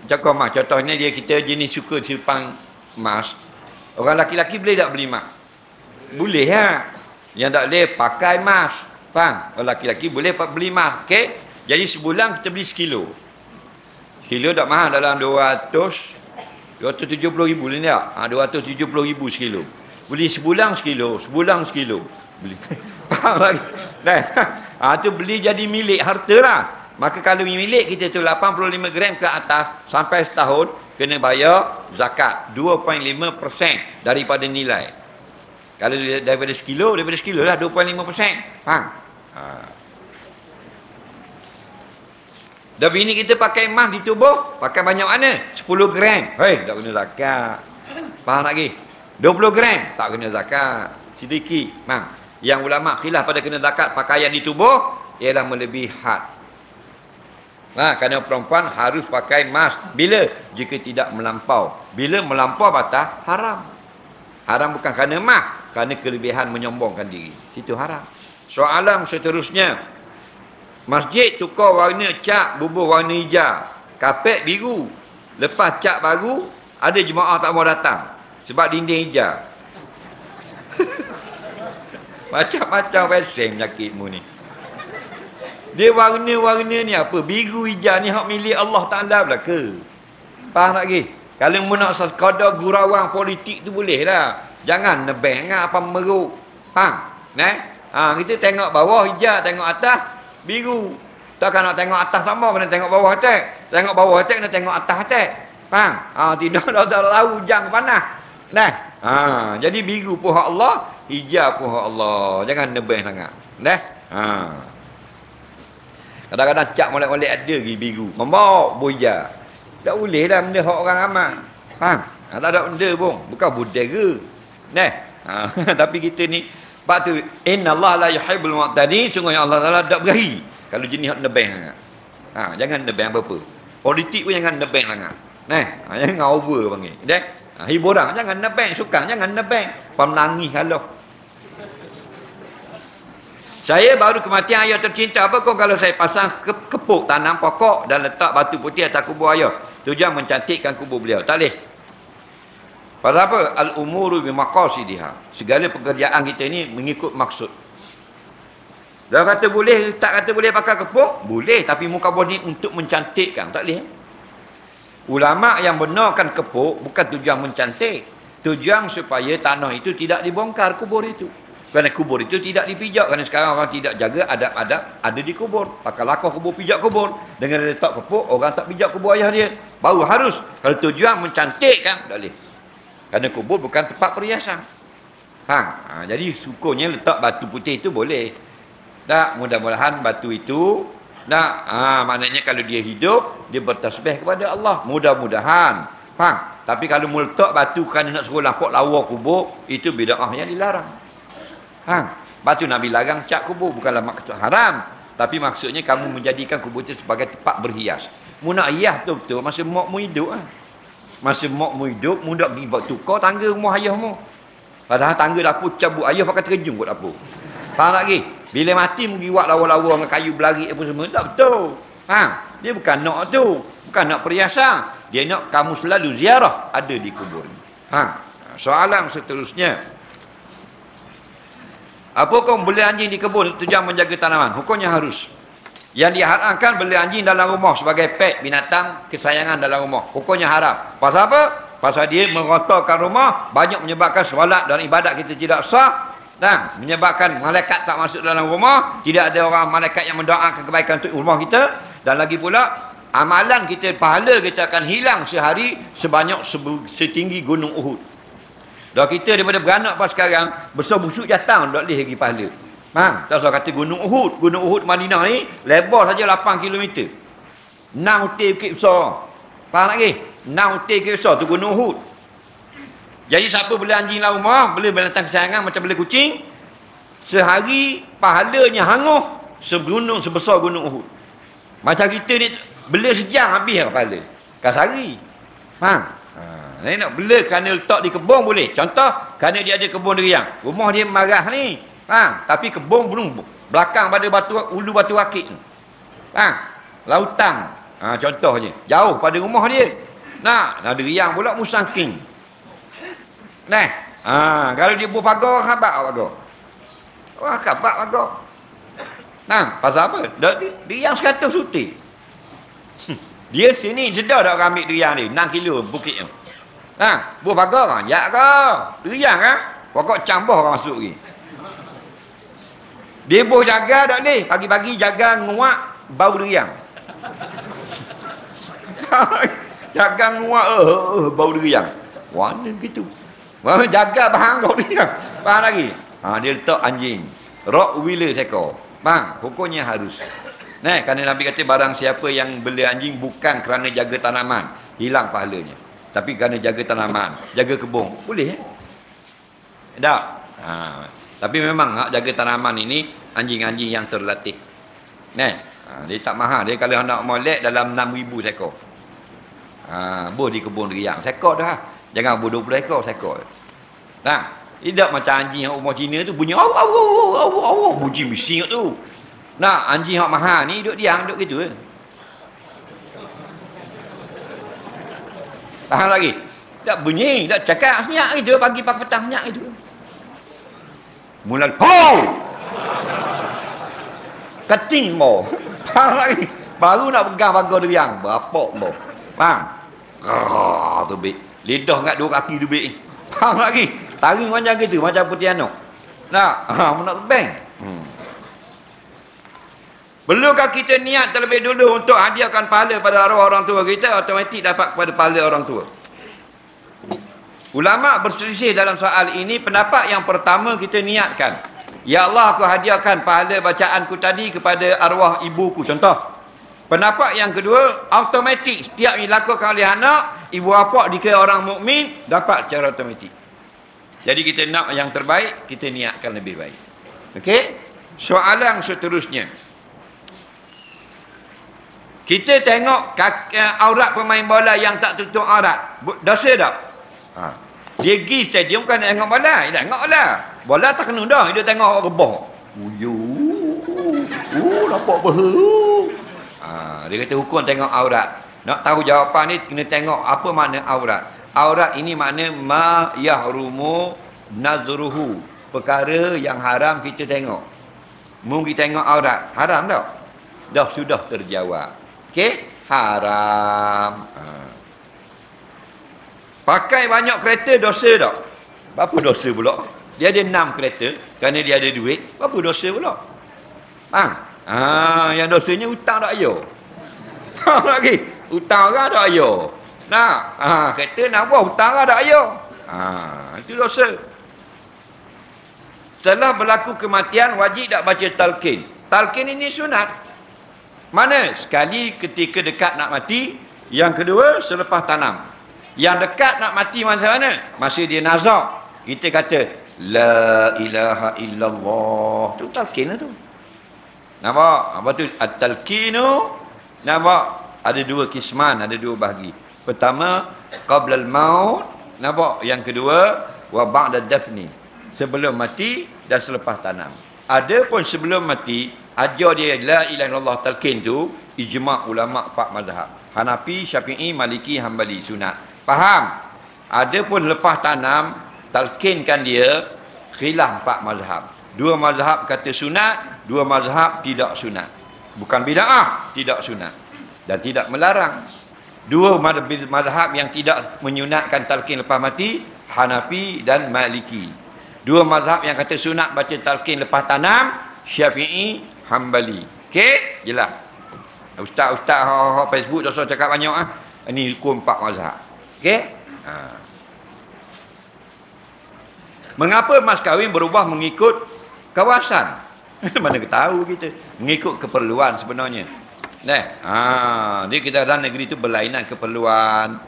Jongkong emas, contohnya kita jenis suka simpan emas. Orang laki-laki boleh tak beli emas? Boleh ha. Yang tak boleh pakai emas. Faham? Orang laki-laki boleh beli emas. Okey? Jadi sebulan kita beli sekilo. Sekilo tak mahal, dalam 270.000 ni tak? 270.000 sekilo. Beli sebulan sekilo. Beli. Faham lagi? Tu beli jadi milik harta lah. Maka kalau milik kita tu 85 gram ke atas sampai setahun, kena bayar zakat 2.5% daripada nilai. Kalau daripada sekilo lah 2.5%. Faham? Dah bini kita pakai emas di tubuh, pakai banyak mana? 10 gram. Hei, tak kena zakat. Faham lagi? 20 gram, tak kena zakat. Sedikit. Faham? Yang ulama khilaf pada kena zakat pakaian di tubuh, ialah melebihi had. Kerana perempuan harus pakai emas. Bila? Jika tidak melampau. Bila melampau batas, haram. Haram bukan kerana emas, kerana kelebihan menyombongkan diri. Situ haram. Soalan seterusnya. Masjid tukar warna cat bubuh warna hijau, kapet biru. Lepas cat baru, ada jemaah tak mau datang sebab dinding hijau. Macam-macam pesem penyakitmu ni. Dia warna-warna ni apa? Biru hijau ni hak milik Allah Ta'ala pula ke? Faham tak lagi? Kalau mu nak sekadar gurauan politik tu boleh lah. Jangan nebeng apa meruk. Faham? Kita tengok bawah hijau, tengok atas biru. Takkan nak tengok atas sama, kena tengok bawah atas. Tengok bawah atas, kena tengok atas atas. Faham? Tidak ada lau hujang panas. Jadi biru pun hak Allah, hijau pun hak Allah. Jangan nebeng sangat. Kadang-kadang cap molek-molek ada lagi biru. Membawa hijau. Tak boleh lah benda hak orang ramai. Faham? Tak ada benda pun. Bukan budaya. Tapi kita ni, sebab tu, inna Allah la yuhibbul mu'tadin. Sungguh Allah Ta'ala tak berahi kalau jenis hak nebeng sangat. Jangan nebeng apa-apa. Politik pun jangan nebeng sangat. Jangan over panggil. Hiburan jangan nebeng, sukan jangan nebeng. Penangis kalau. Saya baru kematian ayah tercinta. Apa kau kalau saya pasang kepuk tanam pokok dan letak batu putih atas kubur ayah? Tujuan mencantikkan kubur beliau. Tak boleh. Pasal apa? Al-umuru bimaqasidiha. Segala pekerjaan kita ni mengikut maksud. Dah kata boleh, tak kata boleh pakai kepuk? Boleh, tapi muka ni untuk mencantikkan. Tak boleh. Ulama yang benarkan kepuk bukan tujuan mencantik. Tujuan supaya tanah itu tidak dibongkar kubur itu. Kerana kubur itu tidak dipijak. Kerana sekarang orang tidak jaga adab-adab ada di kubur. Pakai lakar kubur, pijak kubur. Dengan letak kepuk, orang tak pijak kubur ayah dia. Baru harus. Kalau tujuan mencantikkan, tak boleh. Kerana kubur bukan tempat perhiasan. Jadi syukurnya letak batu putih itu boleh. Tak, mudah-mudahan batu itu maknanya kalau dia hidup, dia bertasbih kepada Allah. Mudah-mudahan. Tapi kalau meletak batu kerana nak suruh nampak lawa kubur, itu bid'ah yang dilarang. Batu Nabi larang cat kubur, bukanlah maksud haram. Tapi maksudnya kamu menjadikan kubur itu sebagai tempat berhias. Mu nak hias betul-betul masa mak mu hidup. Masa mak mu hidup, mu nak pergi buat tukar tangga rumah ayah mu. Padahal tangga dapur cabut ayah pakai terjun buat dapur. Faham tak lagi? Bila mati mu pergi buat lawa-lawa dengan kayu belari apa semua. Tak betul. Dia bukan nak tu. Bukan nak perhiasan. Dia nak kamu selalu ziarah ada di kubur. Soalan seterusnya. Apa kau beli anjing di kebun tujuan menjaga tanaman? Hukumnya harus. Yang diharamkan beli anjing dalam rumah sebagai pet binatang kesayangan dalam rumah. Hukumnya haram. Pasal apa? Pasal dia merontokkan rumah, banyak menyebabkan solat dan ibadat kita tidak sah, dan menyebabkan malaikat tak masuk dalam rumah, tidak ada orang malaikat yang mendoakan kebaikan untuk rumah kita, dan lagi pula amalan kita, pahala kita akan hilang sehari sebanyak setinggi gunung Uhud. Dah kita daripada beranak pas sekarang, besar busuk jatang tak boleh lagi pahala. Tak usah kata gunung Uhud Madinah ni lebar saja 8 km. 6 hotel bukit besar. Faham lagi? 6 hotel bukit besar tu gunung Uhud. Jadi siapa beli anjing dalam rumah, beli binatang kesayangan macam beli kucing, Sehari pahalanya hangus sebesar gunung Uhud. Macam kita ni bela sejam habis pahala. Kan sehari. Faham? Ni nak bela kerana letak di kebun boleh. Contoh, kerana dia ada kebun durian. Rumah dia marah ni. Faham? Tapi kebun belum belakang pada ulu batu rakit tu. Faham? Lautan. Contohnya. Jauh pada rumah dia. Nah durian pula musangking. Nah. Kalau dia buat pagar, khabar pagar. Wah, khabar pagar. Nah, pasal apa? Durian 100 sutik. Dia sini sedar tak orang ambil durian dia. 6 kilo bukit tu. Buah pagar kan? Ya ke? Durian kan? Pokok campur orang masuk lagi. Dia boleh jaga tak ni? Pagi-pagi jaga nguak bau durian. Jaga nguak bau durian. Mana gitu? Jaga bahan bau durian. Faham lagi? Dia letak anjing. Rottweiler seekor. Faham? Hukumnya harus. Kerana Nabi kata barang siapa yang bela anjing bukan kerana jaga tanaman, hilang pahalanya. Tapi kerana jaga tanaman, jaga kebun, boleh tak? Tapi memang hak jaga tanaman ini anjing-anjing yang terlatih. Dia tak mahal. Dia kalau nak molek dalam 6,000 seekor. Boleh di kebun durian. Seekor dah. Jangan 20 ekor seekor. Tidak macam anjing yang umur Cina tu bunyi bunyi bising tu. Anjing yang mahal ni duduk diam, duduk gitu. Tahan lagi. Tak bunyi, tak cakap senyap gitu, pagi petang senyap gitu. Mula keting mo. Tahan lagi. Baru nak pegang pagar durian, berapa mo. Faham? Tu bik. Lidah kat 2 kaki tu bik. Faham lagi? Taring macam gitu, macam putih anak. Nak bang. Perlukah kita niat terlebih dulu untuk hadiahkan pahala pada arwah orang tua kita, automatik dapat kepada pahala orang tua. Ulama berselisih dalam soal ini. Pendapat yang pertama kita niatkan, ya Allah, aku hadiahkan pahala bacaanku tadi kepada arwah ibuku, contoh. Pendapat yang kedua, automatik setiap dilakukan oleh anak, ibu bapa dikira orang mukmin, dapat secara automatik. Jadi kita nak yang terbaik, kita niatkan lebih baik. Okey? Soalan seterusnya. Kita tengok aurat pemain bola yang tak tutup aurat. Dosa tak? Dia pergi stadium kan nak tengok bola. Dia tengok lah. Bola tak kena dah. Dia tengok orang rebah. Nampak berhu. Dia kata hukum tengok aurat. Nak tahu jawapan ni, kena tengok apa makna aurat. Aurat ini makna ma yahrumu nazruhu. Perkara yang haram kita tengok. Mungkin kita tengok aurat. Haram tak? Dah sudah terjawab. Okey? Haram. Pakai banyak kereta dosa tak? Berapa dosa pula? Dia ada 6 kereta kerana dia ada duit. Berapa dosa pula? Yang dosanya hutang tak ayo. Faham lagi? Hutang orang tak ayo. Kereta nak buat hutang orang tak ayo. Itu dosa. Setelah berlaku kematian, wajib tak baca talqin? Talqin ini sunat. Mana? Sekali ketika dekat nak mati. Yang kedua, selepas tanam. Yang dekat nak mati masa mana? Masa dia nazak. Kita kata, La ilaha illallah. Itu talqin lah tu. Nampak? Apa tu? At-talqinu. Nampak? Ada 2 kisman, ada 2 bahagi. Pertama, qabla al-maut. Nampak? Yang kedua, wa ba'da dafni. Sebelum mati dan selepas tanam. Ada pun sebelum mati, ajar dia la ilaha illallah talqin tu, ijma' ulama' 4 mazhab. Hanafi, Syafi'i, Maliki, Hambali, sunat. Faham? Ada pun lepas tanam, talqinkan dia, khilaf 4 mazhab. 2 mazhab kata sunat, 2 mazhab tidak sunat. Bukan bid'ah, tidak sunat. Dan tidak melarang. 2 mazhab yang tidak menyunatkan talqin lepas mati, Hanafi dan Maliki. 2 mazhab yang kata sunat baca talqin lepas tanam, Syafi'i, Hambali. Okey? Jelas. Ustaz-ustaz Facebook dosa cakap banyak Ini hukum 4 mazhab. Okey? Mengapa mas kahwin berubah mengikut kawasan? Mana tahu kita mengikut keperluan sebenarnya. Dia kita dalam negeri itu berlainan keperluan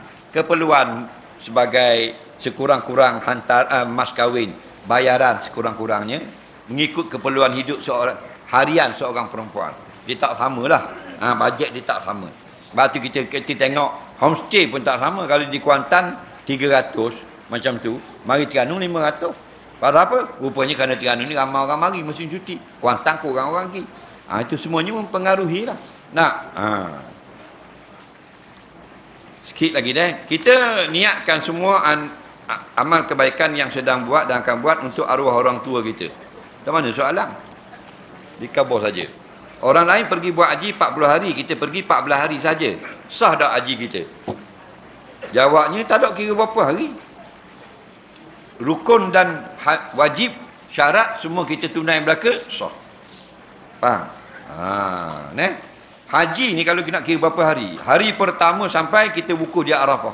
sebagai sekurang-kurang hantar mas kahwin, bayaran sekurang-kurangnya. mengikut keperluan hidup seorang harian seorang perempuan. Dia tak samalah. Bajet dia tak sama. Sebab tu kita tengok homestay pun tak sama. Kalau di Kuantan 300 macam tu, mari Terengganu 500. Pasal apa? Rupanya kerana Terengganu ni ramai orang mari musim cuti. Kuantan kurang orang pergi. Itu semuanya mempengaruhi lah. Sikit lagi kita niatkan semua amal kebaikan yang sedang buat dan akan buat untuk arwah orang tua kita. Dah mana soalan? Dikabur saja. Orang lain pergi buat haji 40 hari, kita pergi 14 hari saja. Sah tak haji kita? Jawabnya tak ada kira berapa hari. Rukun dan wajib, syarat semua kita tunai belaka, sah. Faham? Haji ni kalau kita nak kira berapa hari? Hari pertama sampai kita wukuf di Arafah.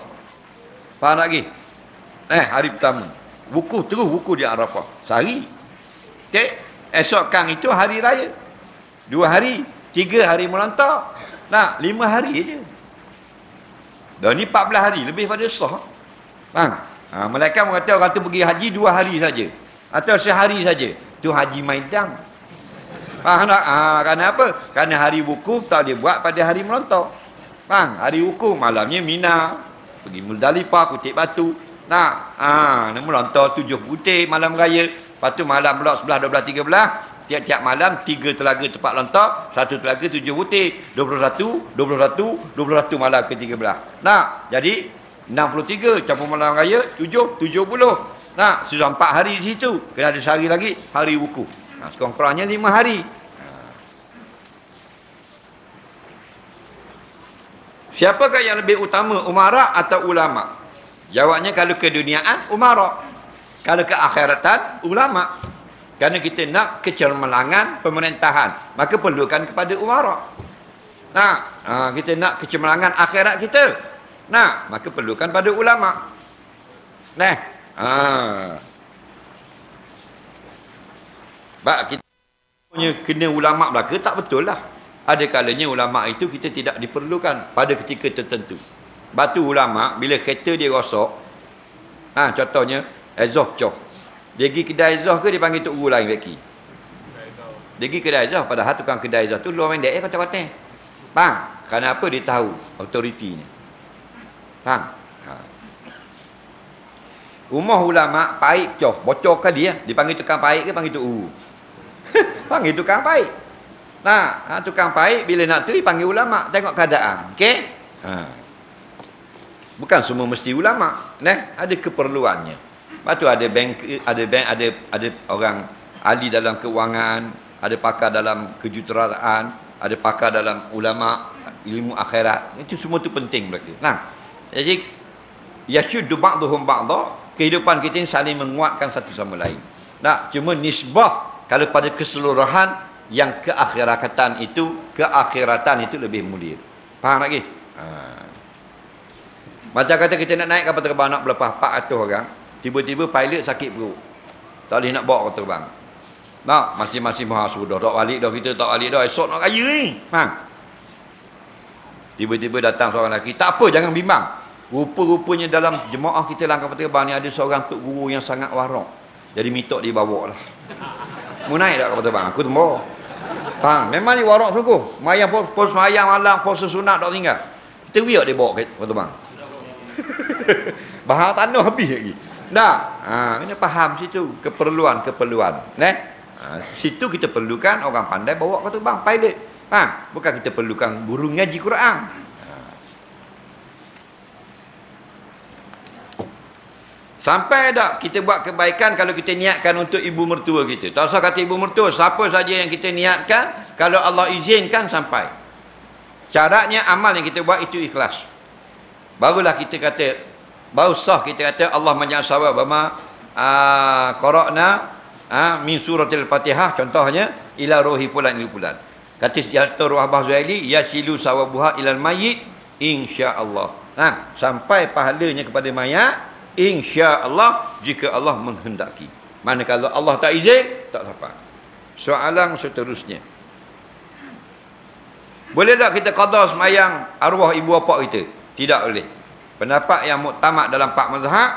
Faham tak lagi? Hari pertama. Wukuf terus wukuf di Arafah. Sehari. Esok kang itu hari raya. 2 hari, 3 hari melantau. 5 hari je. Dan ni 14 hari, lebih pada sah. Faham? Malaikat mengatakan orang tu pergi haji 2 hari saja. Atau sehari saja. Tu haji maidang. Faham tak? Kerana apa? Kerana hari wukuf tak dia buat pada hari melantau. Faham? Hari wukuf malamnya Mina. Pergi Muzdalifah, kutip batu. Melantau 7 putih malam raya. Lepas tu malam pula 11, 12, 13. Tiap-tiap malam 3 telaga tempat lontar, 1 telaga 7 putih, 21 malam ke-13. Jadi 63 campur malam raya 70. Sudah 4 hari di situ. Kena ada sehari lagi hari wukuf. Sekurang-kurangnya 5 hari. Siapakah yang lebih utama, umara atau ulama? Jawabnya kalau keduniaan, umara. Kalau ke akhiratan, ulama. Kerana kita nak kecemerlangan pemerintahan, maka perlukan kepada umara. Kita nak kecemerlangan akhirat kita, maka perlukan pada ulama. Kita punya kena ulama belaka tak betul lah. Ada kalanya ulama itu kita tidak diperlukan pada ketika tertentu. Batu ulama bila kereta dia rosak, contohnya exhaust coh. Dia pergi kedai exhaust ke dia panggil tok guru lain lagi? Dia pergi kedai exhaust, padahal tukang kedai exhaust tu luar pendek kata-kata. Faham? Kerana apa? Dia tahu autoritinya. Faham? Rumah ulama paik coh, bocor ke dia panggil tukang paik ke panggil tok guru? Panggil tukang paik. Tukang paik bila nak tu dipanggil ulama, tengok keadaan. Okey? Bukan semua mesti ulama, ada keperluannya. Lepas tu ada bank, ada orang ahli dalam kewangan, ada pakar dalam kejuruteraan, ada pakar dalam ulama ilmu akhirat. Itu semua tu penting mereka. Jadi yashuddu ba'dhum ba'dha, kehidupan kita ini saling menguatkan satu sama lain. Cuma nisbah kalau pada keseluruhan yang keakhiratan itu lebih mulia. Faham lagi? Macam kata kita nak naik kapal terbang nak berlepas 400 orang. Tiba-tiba pilot sakit perut. Tak boleh nak bawa kapal terbang. Masing-masing sudah tak balik dah kita, tak balik dah. Esok nak raya ni. Tiba-tiba datang seorang lelaki. Tak apa, jangan bimbang. Rupa-rupanya dalam jemaah kita dalam kapal terbang ni ada seorang tok guru yang sangat warak. Jadi minta dia bawa lah. Mau naik tak kapal terbang? Aku tembawa. Memang dia warak sungguh. Mayang pun semayang malam, puasa sunat tak tinggal. Kita biar dia bawa kapal terbang. Bahar tanah habis lagi. Kena faham situ keperluan. Situ kita perlukan orang pandai bawa kapal terbang, pilot. Bukan kita perlukan guru ngaji Quran. Sampai tak kita buat kebaikan kalau kita niatkan untuk ibu mertua kita. Tak usah kata ibu mertua, siapa saja yang kita niatkan, kalau Allah izinkan sampai. Syaratnya amal yang kita buat itu ikhlas. Barulah kita kata, baru sah kita kata Allah menyasawab bama qara'na min suratil Fatihah, contohnya ila ruhi fulan ila fulan. Kata Dr. Wahbah Zuhaili, yasilu sawabuha ilal mayyit insya-Allah. Sampai pahalanya kepada mayat insya-Allah jika Allah menghendaki. Manakala Allah tak izin, tak sampai. Soalan seterusnya. Boleh tak kita qada sembahyang arwah ibu bapa kita? Tidak boleh. Pendapat yang muktamad dalam 4 mazhab,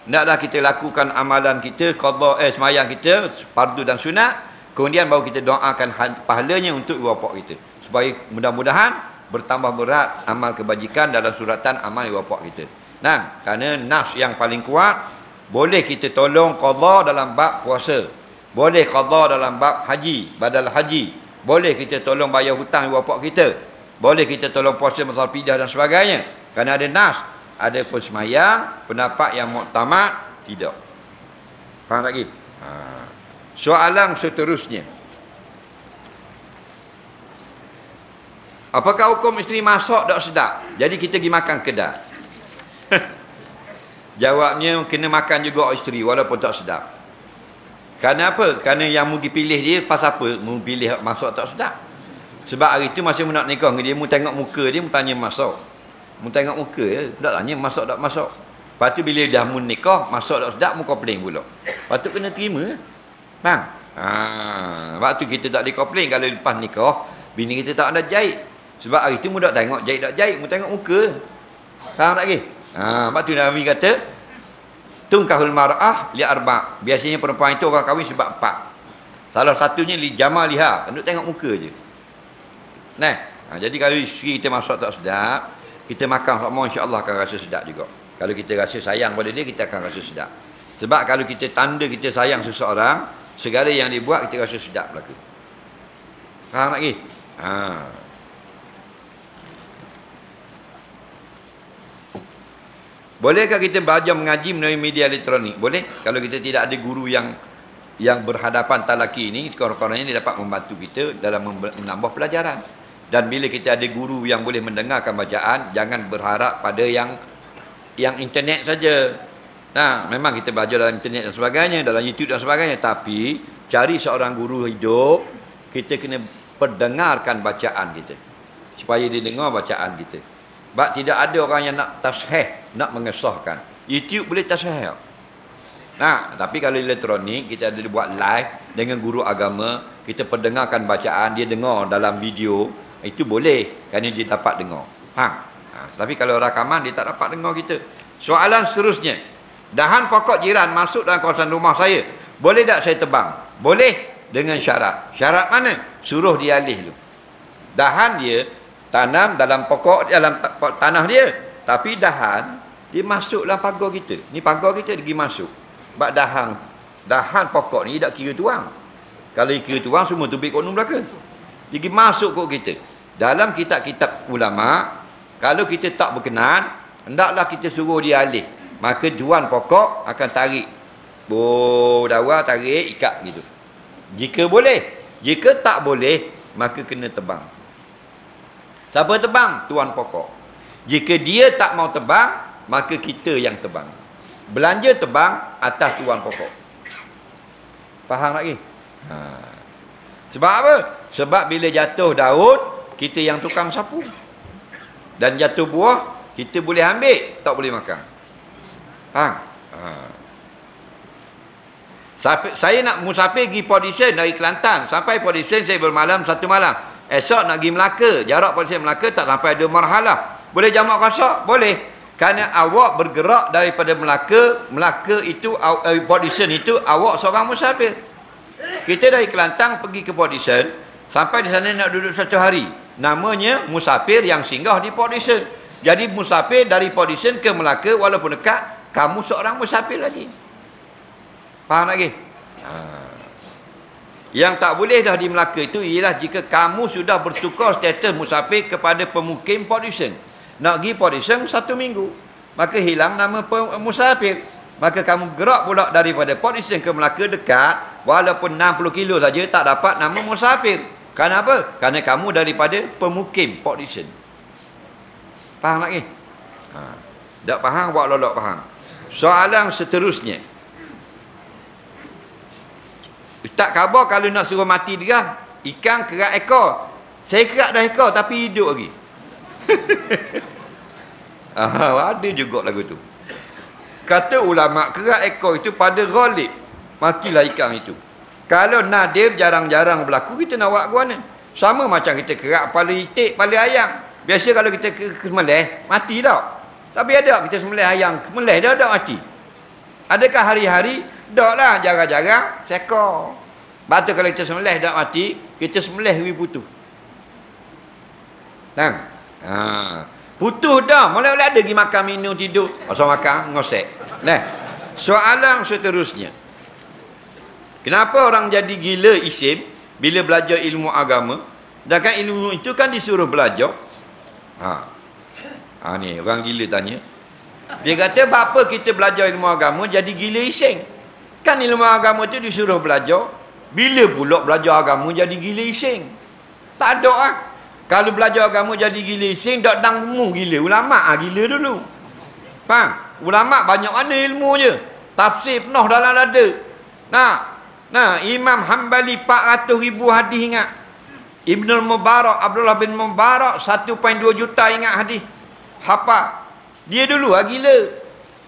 Hendaklah kita lakukan amalan kita, qada semayang kita, fardu dan sunat. Kemudian baru kita doakan pahalanya untuk ibu bapa kita. Supaya mudah-mudahan bertambah berat amal kebajikan dalam suratan amal ibu bapa kita. Nah, kerana nafs yang paling kuat, boleh kita tolong qada dalam bab puasa. Boleh qada dalam bab haji, badal haji. Boleh kita tolong bayar hutang ibu bapa kita. Boleh kita tolong puasa masal pidah dan sebagainya. Kerana ada nafs. Ada pun semayang, pendapat yang muktamad, tidak. Faham lagi? Soalan seterusnya. Apakah hukum isteri masak tak sedap? Jadi kita pergi makan kedai. Jawabnya, kena makan juga isteri walaupun tak sedap. Kerana apa? Kerana yang mu pergi pilih dia, pasal apa? Mu pilih masak tak sedap. Sebab hari tu masa mu nak nikah dengan dia, mu tengok muka dia, mu tanya masak. Mu tengok muka je, tak tanya masak tak masak. Lepas tu bila dah mu nikah, masak tak sedap, mu komplain pula. Lepas tu kena terima. Bang? Waktu kita tak boleh komplain kalau lepas nikah, bini kita tak ada jahit. Sebab hari tu mu tak tengok jahit tak jahit, mu tengok muka. Faham tak lagi? Lepas tu Nabi kata, tungkahul mar'ah li arba'. Biasanya perempuan itu orang kahwin sebab 4. Salah satunya li jamaliha, untuk tengok muka je. Nah, jadi kalau isteri kita masak tak sedap, kita makan sama, insya-Allah akan rasa sedap juga. Kalau kita rasa sayang pada dia, kita akan rasa sedap. Sebab kalau kita tanda kita sayang seseorang, segala yang dia buat kita rasa sedap belaka. Faham lagi? Bolehkah kita belajar mengaji melalui media elektronik? Boleh. Kalau kita tidak ada guru yang berhadapan talaki ini, sekurang-kurangnya dia dapat membantu kita dalam menambah pelajaran. Dan bila kita ada guru yang boleh mendengarkan bacaan, jangan berharap pada yang internet saja. Nah, memang kita belajar dalam internet dan sebagainya, dalam YouTube dan sebagainya, tapi cari seorang guru hidup, kita kena perdengarkan bacaan kita. Supaya dia dengar bacaan kita. Sebab tidak ada orang yang nak tasheh, nak mengesahkan. YouTube boleh tasheh. Nah, tapi kalau elektronik, kita ada buat live dengan guru agama, kita perdengarkan bacaan, dia dengar dalam video, itu boleh, kerana dia dapat dengar. Tapi kalau rakaman, dia tak dapat dengar kita. Soalan seterusnya, dahan pokok jiran masuk dalam kawasan rumah saya, boleh tak saya tebang? Boleh, dengan syarat. Syarat mana? Suruh dia alih tu. Dahan dia tanam dalam pokok, dalam tanah dia, tapi dahan dia masuk dalam pagar kita. Ni pagar kita, dia pergi masuk. Sebab dahan pokok ni tak kira tuang. Kalau kira tuang, semua tubik konum belaka. Dia pergi masuk kot kita. Dalam kitab-kitab ulama, kalau kita tak berkenan, hendaklah kita suruh dia alih. Maka juan pokok akan tarik. Dawa tarik, ikat gitu. Jika boleh. Jika tak boleh, maka kena tebang. Siapa tebang? Tuan pokok. Jika dia tak mau tebang, maka kita yang tebang. Belanja tebang atas tuan pokok. Faham lagi? Sebab apa? Sebab bila jatuh daun, kita yang tukang sapu. Dan jatuh buah, kita boleh ambil, tak boleh makan. Faham? Saya nak musafir pergi Port Dickson dari Kelantan. Sampai Port Dickson saya bermalam 1 malam. Esok nak pergi Melaka. Jarak Port Dickson Melaka tak sampai 2 marhalah. Boleh jamak qasar? Boleh. Kerana awak bergerak daripada Melaka itu, Port Dickson itu, awak seorang musafir. Kita dari Kelantan pergi ke Port Dickson, sampai di sana nak duduk 1 hari. Namanya musafir yang singgah di Port Dickson. Jadi musafir dari Port Dickson ke Melaka, walaupun dekat, kamu seorang musafir lagi. Faham lagi? Yang tak boleh dah di Melaka itu ialah jika kamu sudah bertukar status musafir kepada pemukim Port Dickson. Nak pergi Port Dickson 1 minggu, maka hilang nama musafir. Maka kamu gerak pula daripada Port Dickson ke Melaka dekat, walaupun 60 kilo saja, tak dapat nama musafir. Kerana apa? Kerana kamu daripada pemukim Port Dickson. Faham lagi? Tak faham, buat lolok faham. Soalan seterusnya, Ustaz khabar kalau nak suruh mati dia, ikan kerat ekor. Saya kerat dah ekor tapi hidup lagi. Ada juga lagu tu. Kata ulama, kerat ekor itu pada ghalib, matilah ikan itu. Kalau nadir jarang-jarang berlaku, kita nak buat ke mana? Sama macam kita kerat kepala itik, kepala ayam. Biasa kalau kita kemelih, mati tak? Tapi ada kita sembelih ayam, kemelih dah tak mati. Adakah hari-hari? Tak lah, jarang-jarang sekor. Sebab tu kalau kita sembelih tak mati, kita sembelih putus. Kan? Putus dah. Mulai-mulai ada pergi makan, minum, tidur. Pasal makan, ngosek. Nah, soalan seterusnya. Kenapa orang jadi gila isim bila belajar ilmu agama? Sedangkan ilmu itu kan disuruh belajar. Ni orang gila tanya. Dia kata, apa kita belajar ilmu agama jadi gila isim? Kan ilmu agama itu disuruh belajar. Bila pula belajar agama jadi gila isim? Tak ada lah. Kalau belajar agama jadi gila isim, tak dangmu gila. Ulama' gila dulu. Faham? Ulama' banyak mana ilmu je. Tafsir penuh dalam dada. Nah, Imam Hanbali 400,000 hadis ingat. Ibnul Mubarak, Abdullah bin Mubarak 1.2 juta ingat hadis. Hafal. Dia dulu gila.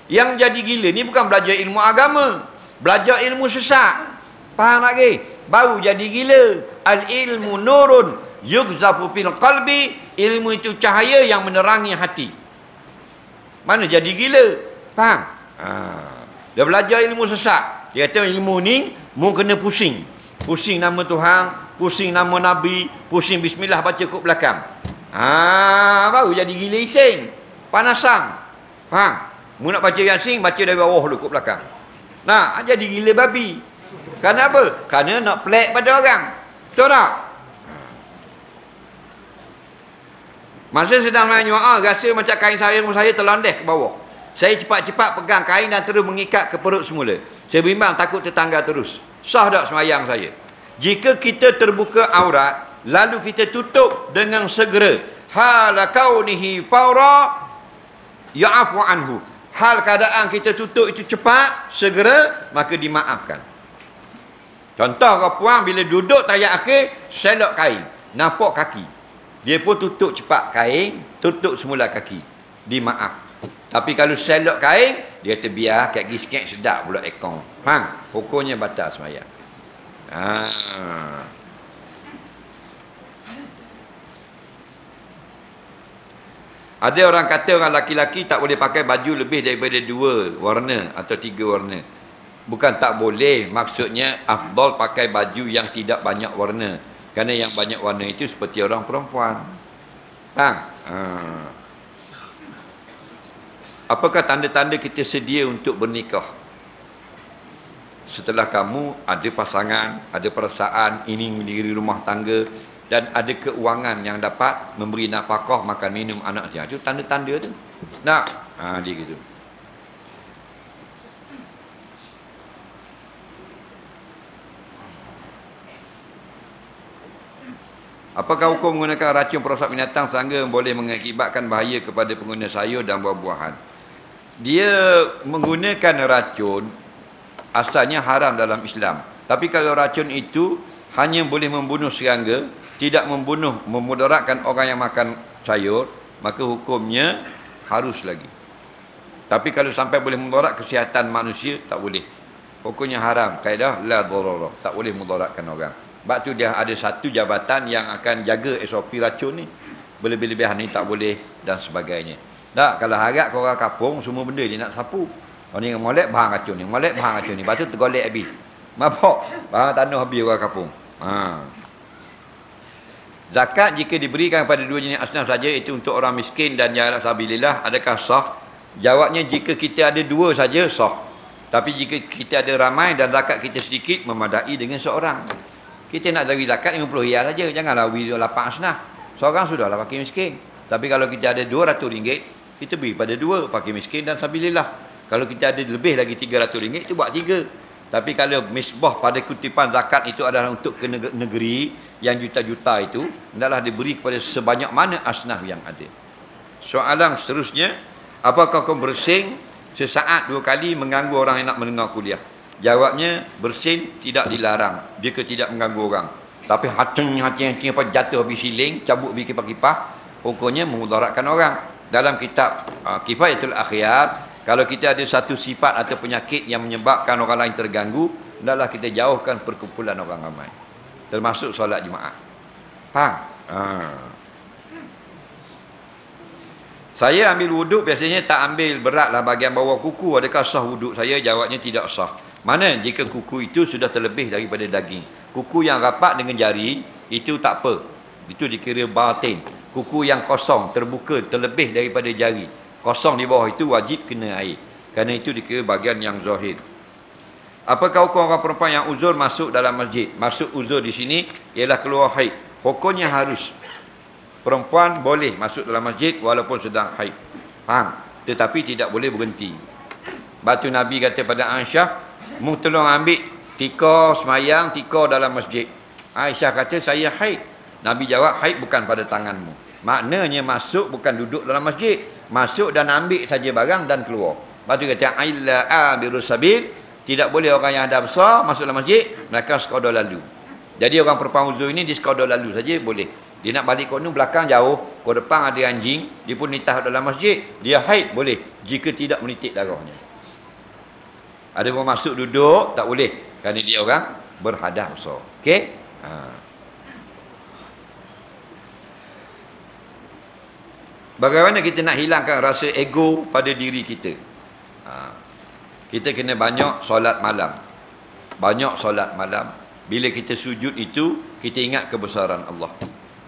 Yang jadi gila ni bukan belajar ilmu agama. Belajar ilmu sesat. Faham lagi? Baru jadi gila. Al-ilmu nurun yugzafu fil qalbi. Ilmu itu cahaya yang menerangi hati. Mana jadi gila? Faham? Dia belajar ilmu sesat. Dia kata ilmu ni mu kena pusing. Pusing nama Tuhan, pusing nama Nabi, pusing bismillah baca kat belakang. Baru jadi gila ising. Panasang. Faham? Mu nak baca Yasin, baca dari bawah dulu kat belakang. Nah, jadi gila babi. Kenapa? Kerana nak pelik pada orang. Betul tak? Masa sedang menyuara, rasa macam kain sarung saya terlondeh ke bawah. Saya cepat-cepat pegang kain dan terus mengikat ke perut semula. Saya bimbang takut tertanggal terus. Sah tak semayang saya? Jika kita terbuka aurat, lalu kita tutup dengan segera. Hala kaunihi fawra ya'afu anhu. Hal keadaan kita tutup itu cepat, segera, maka dimaafkan. Contoh kau puang bila duduk tayat akhir, selok kain, nampak kaki. Dia pun tutup cepat kain, tutup semula kaki. Dimaaf. Tapi kalau selok kain, dia kata biar kat sikit sedap pula ekong. Faham? Hukumnya batal semayang. Ada orang kata orang laki-laki tak boleh pakai baju lebih daripada 2 warna atau 3 warna. Bukan tak boleh, maksudnya afdal pakai baju yang tidak banyak warna. Kerana yang banyak warna itu seperti orang perempuan. Faham? Apakah tanda-tanda kita sedia untuk bernikah? Setelah kamu ada pasangan, ada perasaan, ingin mendiri rumah tangga dan ada keuangan yang dapat memberi nafkah, makan minum anak dia. Itu tanda-tanda tu. Nak? Dia gitu. Apakah hukum menggunakan racun perosak binatang serangga boleh mengakibatkan bahaya kepada pengguna sayur dan buah-buahan? Dia menggunakan racun asalnya haram dalam Islam. Tapi kalau racun itu hanya boleh membunuh serangga, tidak membunuh, memudaratkan orang yang makan sayur, maka hukumnya harus lagi. Tapi kalau sampai boleh memudarat kesihatan manusia, tak boleh. Hukumnya haram. Kaedah la darara, tak boleh memudaratkan orang. Sebab tu dia ada satu jabatan yang akan jaga SOP racun ni. Berlebih-lebihan ni tak boleh dan sebagainya. Tak, kalau harap kau orang kapung, semua benda dia nak sapu. Orang ni molek bahan racun ni, molek bahan racun ni. Lepas tu tergolek habis. Mabok, bahan tanah habis orang kapung. Zakat jika diberikan pada 2 jenis asnaf saja, itu untuk orang miskin dan jarak sabilillah, adakah sah? Jawabnya, jika kita ada 2 saja, sah. Tapi jika kita ada ramai dan zakat kita sedikit, memadai dengan seorang. Kita nak bagi zakat 50 riyal saja, janganlah beri 8 asnaf. Seorang sudahlah pakai miskin. Tapi kalau kita ada RM200, kita beri pada 2, pakai miskin dan sabilillah. Kalau kita ada lebih lagi RM300, itu buat 3. Tapi kalau misbah pada kutipan zakat itu adalah untuk ke negeri yang juta-juta itu, hendaklah diberi kepada sebanyak mana asnaf yang ada. Soalan seterusnya, apakah kau bersin sesaat 2 kali mengganggu orang yang nak mendengar kuliah? Jawabnya, bersin tidak dilarang jika tidak mengganggu orang. Tapi hati apa jatuh habis siling, cabut habis kipas-kipas, hukumnya memudaratkan orang. Dalam kitab Kifayatul Akhyar, kalau kita ada satu sifat atau penyakit yang menyebabkan orang lain terganggu, hendaklah kita jauhkan perkumpulan orang ramai, termasuk solat jemaah. Faham? Saya ambil wuduk biasanya tak ambil beratlah bahagian bawah kuku. Adakah sah wuduk saya? Jawabnya tidak sah. Mana jika kuku itu sudah terlebih daripada daging. Kuku yang rapat dengan jari itu tak apa. Itu dikira batin. Kuku yang kosong, terbuka, terlebih daripada jari, kosong di bawah itu wajib kena air. Kerana itu dikira bahagian yang zahir. Apakah hukum orang perempuan yang uzur masuk dalam masjid? Masuk uzur di sini ialah keluar haid. Hukumnya harus. Perempuan boleh masuk dalam masjid walaupun sedang haid. Faham? Tetapi tidak boleh berhenti. Batu Nabi kata pada Aisyah, mu tolong ambil tika semayang, tika dalam masjid. Aisyah kata, saya haid. Nabi jawab, haid bukan pada tanganmu. Maknanya masuk bukan duduk dalam masjid. Masuk dan ambil saja barang dan keluar. Batu kata, illa abirus sabil. Tidak boleh orang yang ada besar masuk dalam masjid, mereka sekadar lalu. Jadi orang perempuan uzur ini, dia sekadar lalu saja boleh. Dia nak balik kono belakang jauh, ke depan ada anjing, dia pun nitah dalam masjid, dia haid boleh jika tidak menitik darahnya. Ada orang masuk duduk tak boleh kerana dia orang berhadas besar. Okey? Bagaimana kita nak hilangkan rasa ego pada diri kita? Kita kena banyak solat malam. Banyak solat malam. Bila kita sujud itu, kita ingat kebesaran Allah.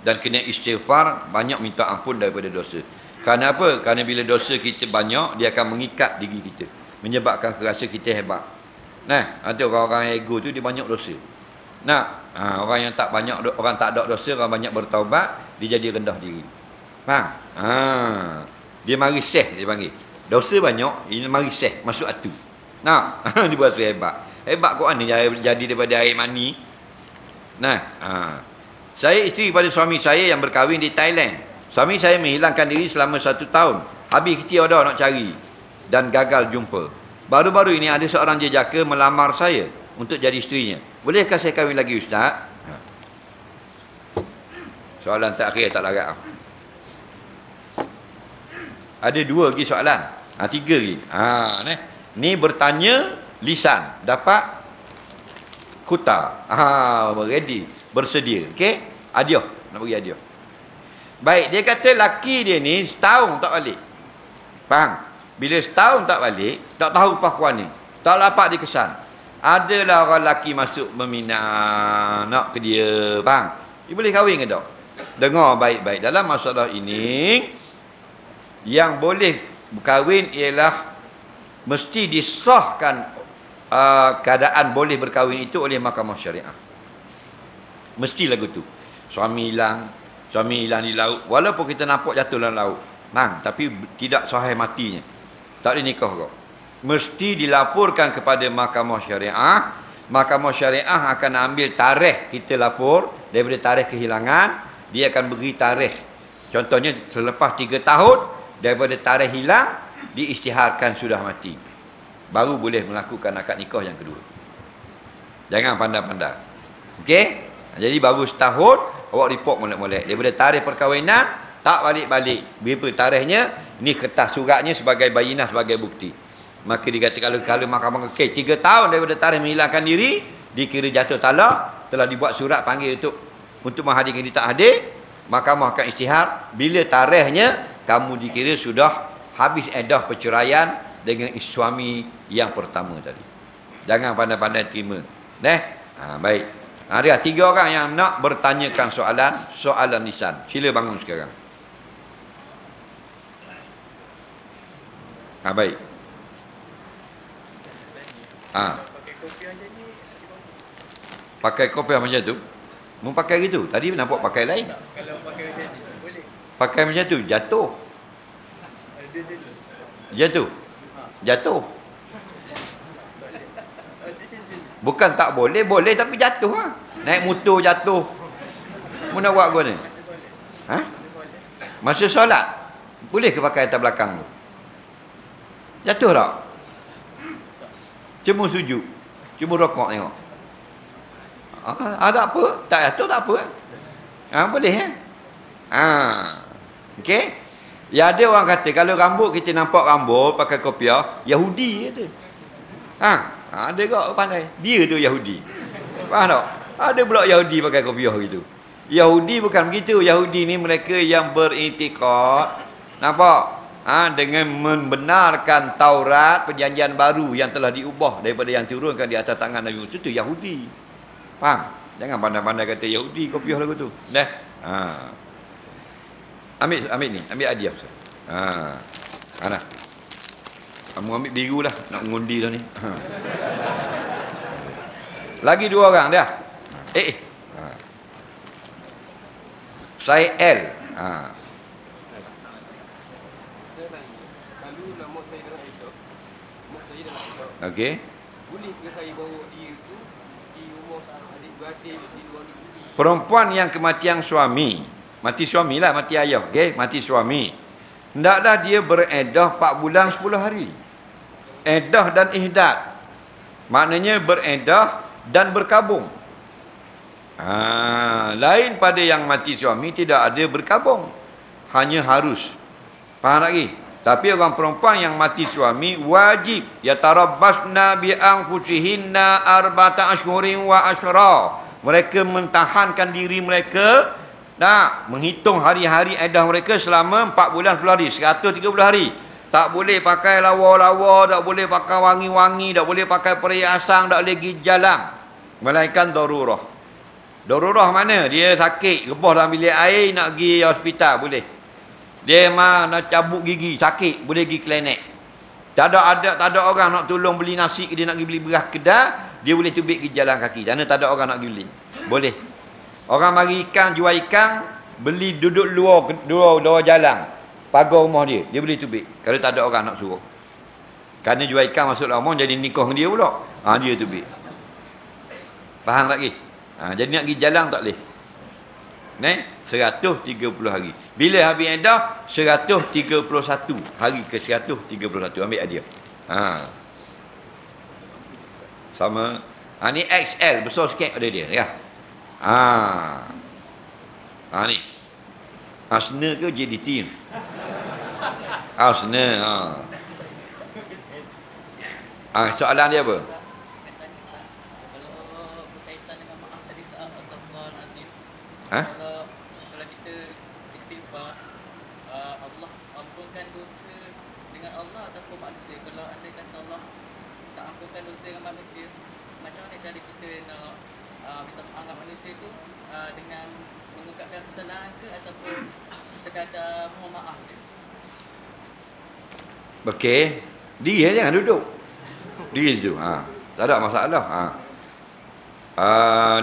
Dan kena istighfar, banyak minta ampun daripada dosa. Kerana apa? Kerana bila dosa kita banyak, dia akan mengikat diri kita, menyebabkan rasa kita hebat. Nah, nanti orang-orang ego tu dia banyak dosa. Nah, orang yang tak banyak, orang tak ada dosa, orang banyak bertaubat, dia jadi rendah diri. Faham? Dia mari seh dia panggil. Dosa banyak, ini mari seh, masuk atu. Nah, dia buat hebat. Hebat kok ni jadi daripada air mani. Nah, saya isteri pada suami saya yang berkahwin di Thailand. Suami saya menghilangkan diri selama 1 tahun. Habis kita dah nak cari dan gagal jumpa. Baru-baru ini ada seorang jejaka melamar saya untuk jadi isterinya. Bolehkah saya kahwin lagi, Ustaz? Soalan terakhir tak larat. Ada 2 lagi soalan. 3 lagi. Ni bertanya lisan, dapat kuta. Ready, bersedia. Okey? Hadiah, nak bagi hadiah. Baik, dia kata laki dia ni setahun tak balik. Faham? Bila setahun tak balik, tak tahu pakuan ni, tak dapat dikesan. Adalah orang lelaki masuk meminang nak ke dia, faham? Dia boleh kahwin ke tak? Dengar baik-baik. Dalam masalah ini, yang boleh berkahwin ialah mesti disahkan keadaan boleh berkahwin itu oleh mahkamah syariah. Mesti lagu tu. Suami hilang di laut, walaupun kita nampak jatuh dalam laut, tapi tidak sahih matinya, tak boleh nikah kau. Mesti dilaporkan kepada mahkamah syariah. Mahkamah syariah akan ambil tarikh kita lapor daripada tarikh kehilangan. Dia akan beri tarikh. Contohnya selepas 3 tahun daripada tarikh hilang, diisytiharkan sudah mati, baru boleh melakukan akad nikah yang kedua. Jangan pandai-pandai. Okey? Jadi baru setahun awak report molek-molek daripada tarikh perkahwinan, tak balik-balik. Bila tarikhnya, ni kertas suratnya sebagai bayinah, sebagai bukti. Maka dikata kalau mahkamah 3 tahun daripada tarikh menghilangkan diri, dikira jatuh talak, telah dibuat surat panggil untuk menghadirkan, dia tak hadir, mahkamah akan isytihar. Bila tarikhnya kamu dikira sudah habis edah perceraian dengan suami yang pertama tadi. Jangan pandai-pandai terima. Baik. Ada 3 orang yang nak bertanyakan soalan lisan. Sila bangun sekarang. Baik. Pakai kopiah macam tu. Mau pakai gitu. Tadi nampak pakai lain. Kalau pakai macam ni boleh. Pakai macam tu jatuh. Jatuh. Bukan tak boleh, boleh tapi jatuh lah. Naik motor jatuh. Mana buat gua ni? Masa solat boleh ke pakai atas belakang tu? Jatuh tak? Cuma sujud, cuma rokok tengok. Ada apa? Tak jatuh tak apa. Boleh okey. Ya, ada orang kata kalau rambut kita nampak rambut pakai kopiah, Yahudi kata. Ada kau pandai. Dia tu Yahudi. Faham tak? Ada pula Yahudi pakai kopiah gitu. Yahudi bukan begitu. Yahudi ni mereka yang beriktikad. Nampak? dengan membenarkan Taurat perjanjian baru yang telah diubah daripada yang turunkan di atas tangan Nabi Musa, itu Yahudi. Faham? Jangan pandai-pandai kata Yahudi kopiah lagu tu. Dah. Ambil ni, ambil hadiah. Mana? Kamu ambil biru dah, nak ngundi dah ni. Lagi 2 orang dah. Saya L. Lalu nama saya dengan Aisyah. Mak saya dengan Aisyah. Okey. Boleh ke saya bawa dia tu di rumah adik-beradik di luar negeri? Perempuan yang kematian suami, mati suami lah, mati ayah, okey, mati suami. Hendaklah dia beredah 4 bulan 10 hari. Edah dan ihdad. Maknanya beredah dan berkabung. Lain pada yang mati suami tidak ada berkabung. Hanya harus. Faham lagi? Tapi orang perempuan yang mati suami wajib yatarabbasna bi anfusihinna arba'ata ashhurin wa asyra. Mereka mentahankan diri mereka, menghitung hari-hari edah mereka selama 4 bulan 10 hari, 130 hari. Tak boleh pakai lawa-lawa, tak boleh pakai wangi-wangi, tak boleh pakai perhiasan, tak boleh pergi jalan. Melainkan darurah. Darurah mana? Dia sakit, rebah dalam bilik air, nak pergi hospital, boleh. Dia nak cabut gigi, sakit, boleh pergi klinik. Tak ada orang nak tolong beli nasi, dia nak pergi beli beras kedai, dia boleh tubik pergi jalan kaki. Sana tak ada orang nak pergi beli. Boleh. Orang mari ikan, jual ikan, beli duduk luar jalan. Pagar rumah dia boleh tubik. Kalau tak ada orang nak suruh. Kerana jual ikan masuk dalam rumah, jadi nikah dengan dia pula. Dia tubik. Faham lagi? Jadi nak pergi jalan tak boleh. 130 hari. Bila habis edah? 131 hari ke 131. Ambil hadiah. Sama. Ni XL, besar sikit pada dia. Ya. Ni. Asna ke JDT? Asna. Soalan dia apa? Kalau kita istighfar, Allah ampunkan dosa dengan Allah ataupun manusia. Kalau andai kata Allah tak ampunkan dosa dengan manusia, macam mana cara kita nak minta maaf dengan manusia tu, dengan mengungkapkan kesalahan ke ataupun sekadar mohon maaf je? Okey. Dia jangan duduk. Dia situ. Tak ada masalah.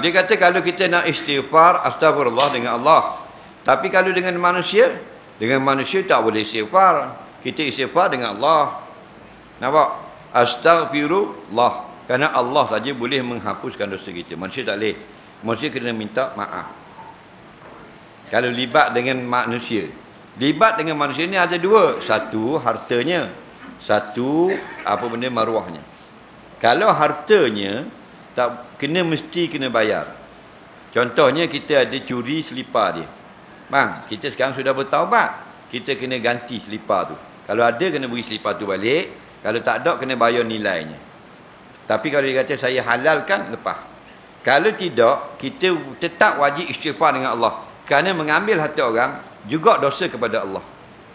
Dia kata kalau kita nak istighfar, astagfirullah dengan Allah. Tapi kalau dengan manusia tak boleh istighfar. Kita istighfar dengan Allah. Nampak? Astaghfirullah. Kerana Allah saja boleh menghapuskan dosa kita. Manusia tak boleh. Manusia kena minta maaf. Kalau libat dengan manusia. Libat dengan manusia ni ada 2. Satu, hartanya. Satu, apa benda maruahnya. Kalau hartanya, mesti kena bayar. Contohnya kita ada curi selipar dia. Bang, kita sekarang sudah bertaubat. Kita kena ganti selipar tu. Kalau ada, kena beri selipar tu balik. Kalau tak ada, kena bayar nilainya. Tapi kalau dia kata saya halalkan, lepas. Kalau tidak, kita tetap wajib istighfar dengan Allah. Kerana mengambil harta orang juga dosa kepada Allah.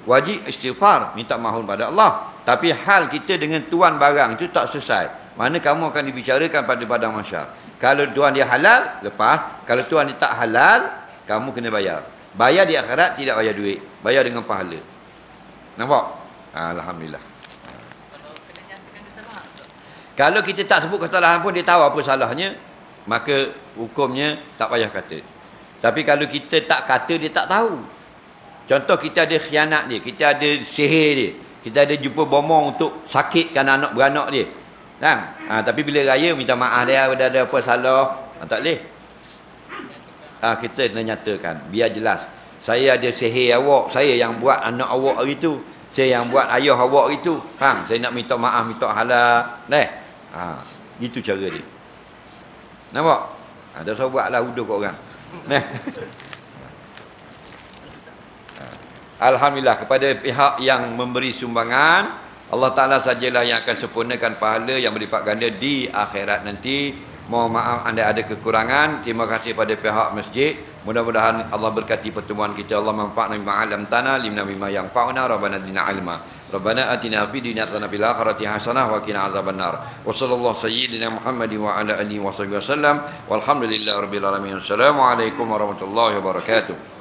Wajib istighfar, minta maaf kepada Allah. Tapi hal kita dengan tuan barang itu tak selesai. Mana kamu akan dibicarakan pada padang mahsyar. Kalau tuan dia halal, lepas. Kalau tuan dia tak halal, kamu kena bayar. Bayar di akhirat, tidak bayar duit. Bayar dengan pahala. Nampak? Alhamdulillah. Kalau kita tak sebut kesalahan pun, dia tahu apa salahnya, maka hukumnya tak payah kata. Tapi kalau kita tak kata, dia tak tahu. Contoh kita ada khianat dia, kita ada sihir dia, kita ada jumpa bomong untuk sakitkan anak beranak dia. Tapi bila raya minta maaf dia, ada apa salah, tak boleh. Kita kena nyatakan, biar jelas. Saya ada sihir awak, saya yang buat anak awak hari tu, saya yang buat ayah awak hari tu. Saya nak minta maaf, minta halal. Gitu cara dia. Nampak? Tak usah buatlah huduh kat orang. Alhamdulillah, kepada pihak yang memberi sumbangan, Allah Ta'ala sajalah yang akan sempurnakan pahala yang berlipat ganda di akhirat nanti. Mohon maaf anda ada kekurangan. Terima kasih pada pihak masjid. Mudah-mudahan Allah berkati pertemuan kita. Allah manfa'na bima 'allamtana, limna bima yanfa'una, rabbana zidna ilma. Rabbana atina fid dunya hasanah fil akhirati hasanah wa qina azabannar. Wa sallallahu sayyidina Muhammadin wa ala alihi wa sahbihi wasallam. Walhamdulillahirabbil alamin. Assalamualaikum warahmatullahi wabarakatuh.